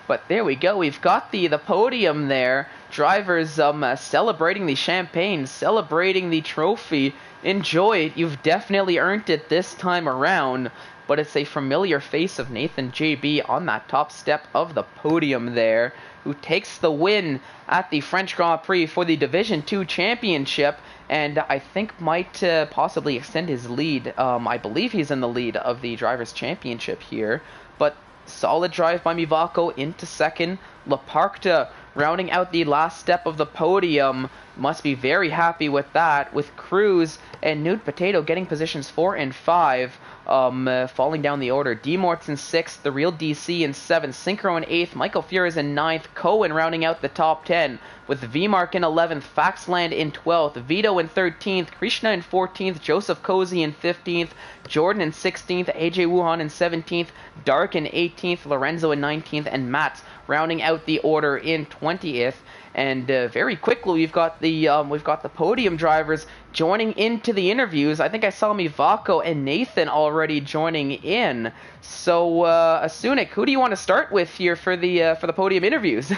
But there we go, we've got the podium there. Drivers celebrating the champagne, celebrating the trophy. Enjoy it, you've definitely earned it this time around. But it's a familiar face of Nathan JB on that top step of the podium there, who takes the win at the French Grand Prix for the Division 2 championship, and I think might possibly extend his lead. I believe he's in the lead of the Drivers' Championship here, but solid drive by Mivako into second. Laparta rounding out the last step of the podium. Must be very happy with that, with Cruz and Nude Potato getting positions 4 and 5, falling down the order. D-Mort's in 6th, the real DC in 7th, Synchro in 8th, Michael Furious in 9th, Cohen rounding out the top 10, with V-Mark in 11th, Faxland in 12th, Vito in 13th, Krishna in 14th, Joseph Cozy in 15th, Jordan in 16th, AJ Wuhan in 17th, Dark in 18th, Lorenzo in 19th, and Matt rounding out the order in 20th. And very quickly, we've got the podium drivers joining into the interviews. I think I saw Mivako and Nathan already joining in. So, Asunik, who do you want to start with here for the podium interviews?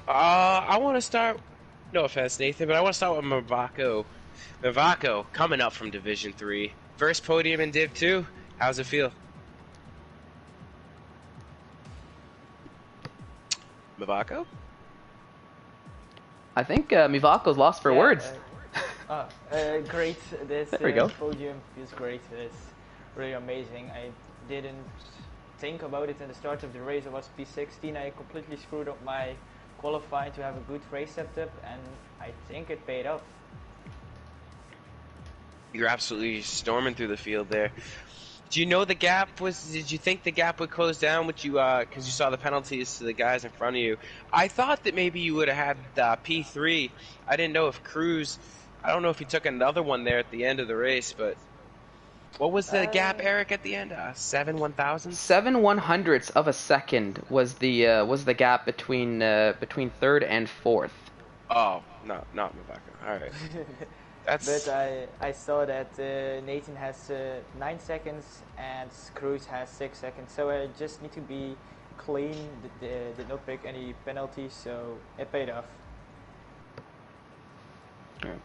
I want to start. No offense, Nathan, but I want to start with Mivako. Mivako coming up from Division 3, first podium in Div 2. How's it feel? Mivako? I think Mivako's lost for words. Great. This There we go. podium feels great. It's really amazing. I didn't think about it in the start of the race. I was P16. I completely screwed up my qualifying to have a good race setup, and I think it paid off. You're absolutely storming through the field there. Do you know the gap was? Did you think the gap would close down with you? Because you saw the penalties to the guys in front of you. I thought that maybe you would have had P3. I didn't know if Cruz. I don't know if he took another one there at the end of the race, but what was the gap, Eric, at the end? 7/1000. 7/100ths of a second was the gap between third and fourth. Oh, no, not Mivako. All right. But I saw that Nathan has 9 seconds and Cruz has 6 seconds, so I just need to be clean. Did not pick any penalties, so it paid off.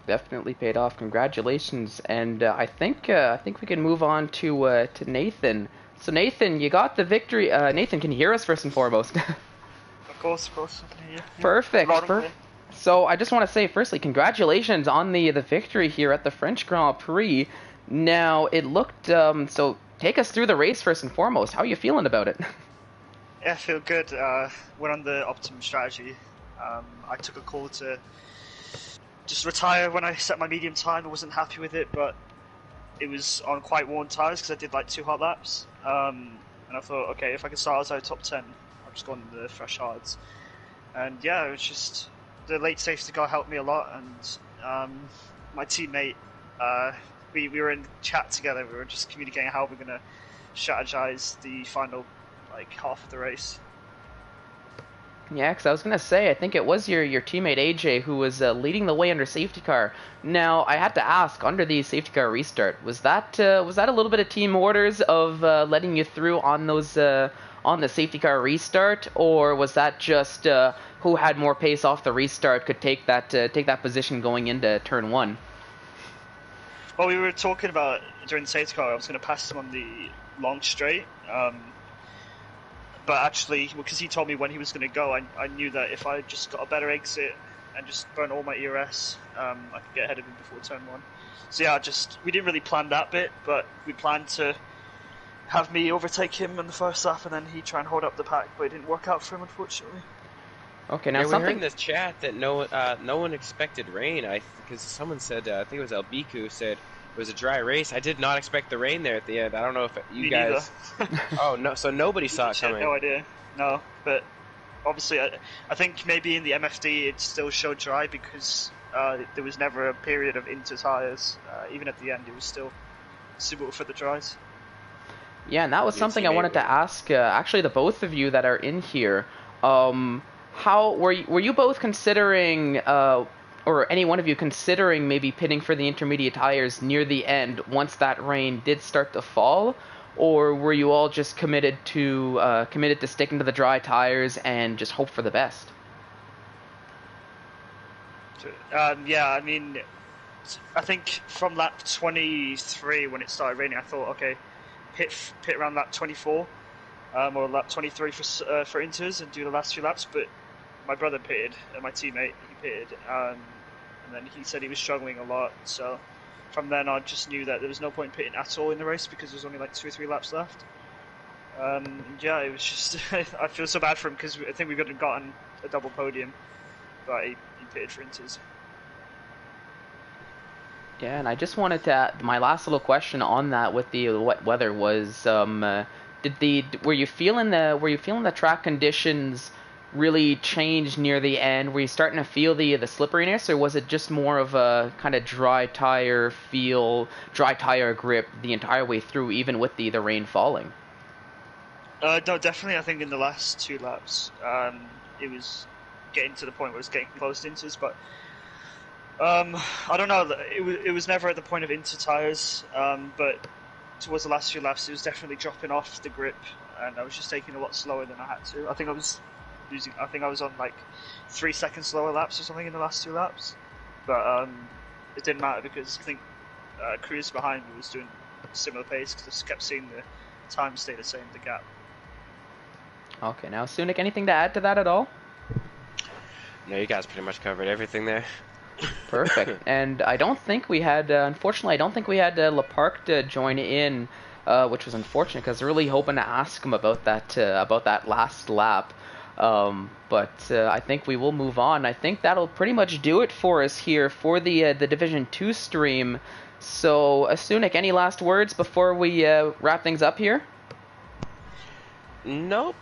Definitely paid off. Congratulations, and I think we can move on to Nathan. So Nathan, you got the victory. Nathan, can you hear us first and foremost? Of course, I can hear you. Perfect. Loud and clear. So I just want to say, firstly, congratulations on the victory here at the French Grand Prix. Now, it looked, so take us through the race first and foremost. How are you feeling about it? Yeah, I feel good. Went on the optimum strategy. I took a call to just retire when I set my medium time. I wasn't happy with it, but it was on quite worn tyres because I did like 2 hot laps. And and I thought, okay, if I can start outside top 10, I'll just go on the fresh hards. And yeah, it was just the late safety car helped me a lot, and my teammate, we were in chat together. We were just communicating how we're gonna strategize the final half of the race. Yeah, because I was going to say, I think it was your teammate AJ who was leading the way under safety car. Now, I had to ask, under the safety car restart, was that a little bit of team orders of letting you through on those on the safety car restart, or was that just who had more pace off the restart could take that position going into turn 1? Well, we were talking about during the safety car, I was going to pass him on the long straight. But actually, because he told me when he was going to go, I knew that if I just got a better exit and just burn all my ERS, I could get ahead of him before turn 1. So yeah, we didn't really plan that bit, but we planned to have me overtake him in the first lap and then he try and hold up the pack, but it didn't work out for him, unfortunately. Okay, now we something... heard in this chat that no one expected rain. Because someone said, I think it was Albiku said, it was a dry race. I did not expect the rain there at the end. I don't know if you guys... Oh, no, so nobody saw it coming. No idea. No, but obviously I think maybe in the MFD it still showed dry because there was never a period of inter tires. Even at the end it was still suitable for the dries. Yeah, and that was something I wanted to ask, actually, the both of you that are in here. How were you both considering... or any one of you considering maybe pitting for the intermediate tires near the end once that rain did start to fall, or were you all just committed to sticking to the dry tires and just hope for the best? Yeah, I mean, I think from lap 23 when it started raining, I thought, okay, pit around lap 24 or lap 23 for inters and do the last few laps, but my brother pitted, my teammate, he pitted, and then he said he was struggling a lot, so from then I just knew that there was no point pitting at all in the race because there was only 2 or 3 laps left. Yeah, it was just, I feel so bad for him because I think we could have gotten a double podium, but he pitted for inters. Yeah, and I just wanted to, my last little question on that with the wet weather was, were you feeling the track conditions really change near the end? Were you starting to feel the slipperiness, or was it just more of a kind of dry tire grip the entire way through, even with the rain falling? No, definitely. I think in the last 2 laps, it was getting to the point where it was getting close to inters, but I don't know. It was never at the point of inter tires, but towards the last few laps, it was definitely dropping off the grip, and I was just taking a lot slower than I had to. I think I was on 3 seconds slower laps or something in the last 2 laps, but it didn't matter because I think Cruz behind me was doing a similar pace because I just kept seeing the time stay the same, the gap. Okay, now Sunik, anything to add to that at all? No, you guys pretty much covered everything there. Perfect. And I don't think we had, unfortunately, Leparc to join in, which was unfortunate because I was really hoping to ask him about that last lap. But I think we will move on. I think that'll pretty much do it for us here for the Division 2 stream. So, Sunik, any last words before we wrap things up here? Nope.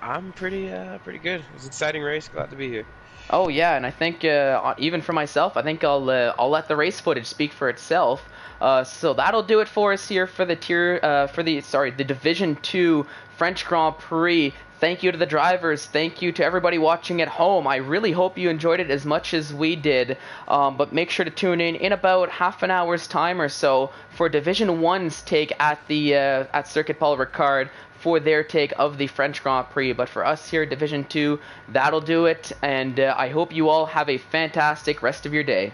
I'm pretty good. It was an exciting race. Glad to be here. Oh yeah, and I think even for myself, I think I'll let the race footage speak for itself. So that'll do it for us here for the the Division 2 French Grand Prix. Thank you to the drivers. Thank you to everybody watching at home. I really hope you enjoyed it as much as we did. But make sure to tune in about half an hour's time or so for Division 1's take at Circuit Paul Ricard for their take of the French Grand Prix. But for us here at Division 2, that'll do it. And I hope you all have a fantastic rest of your day.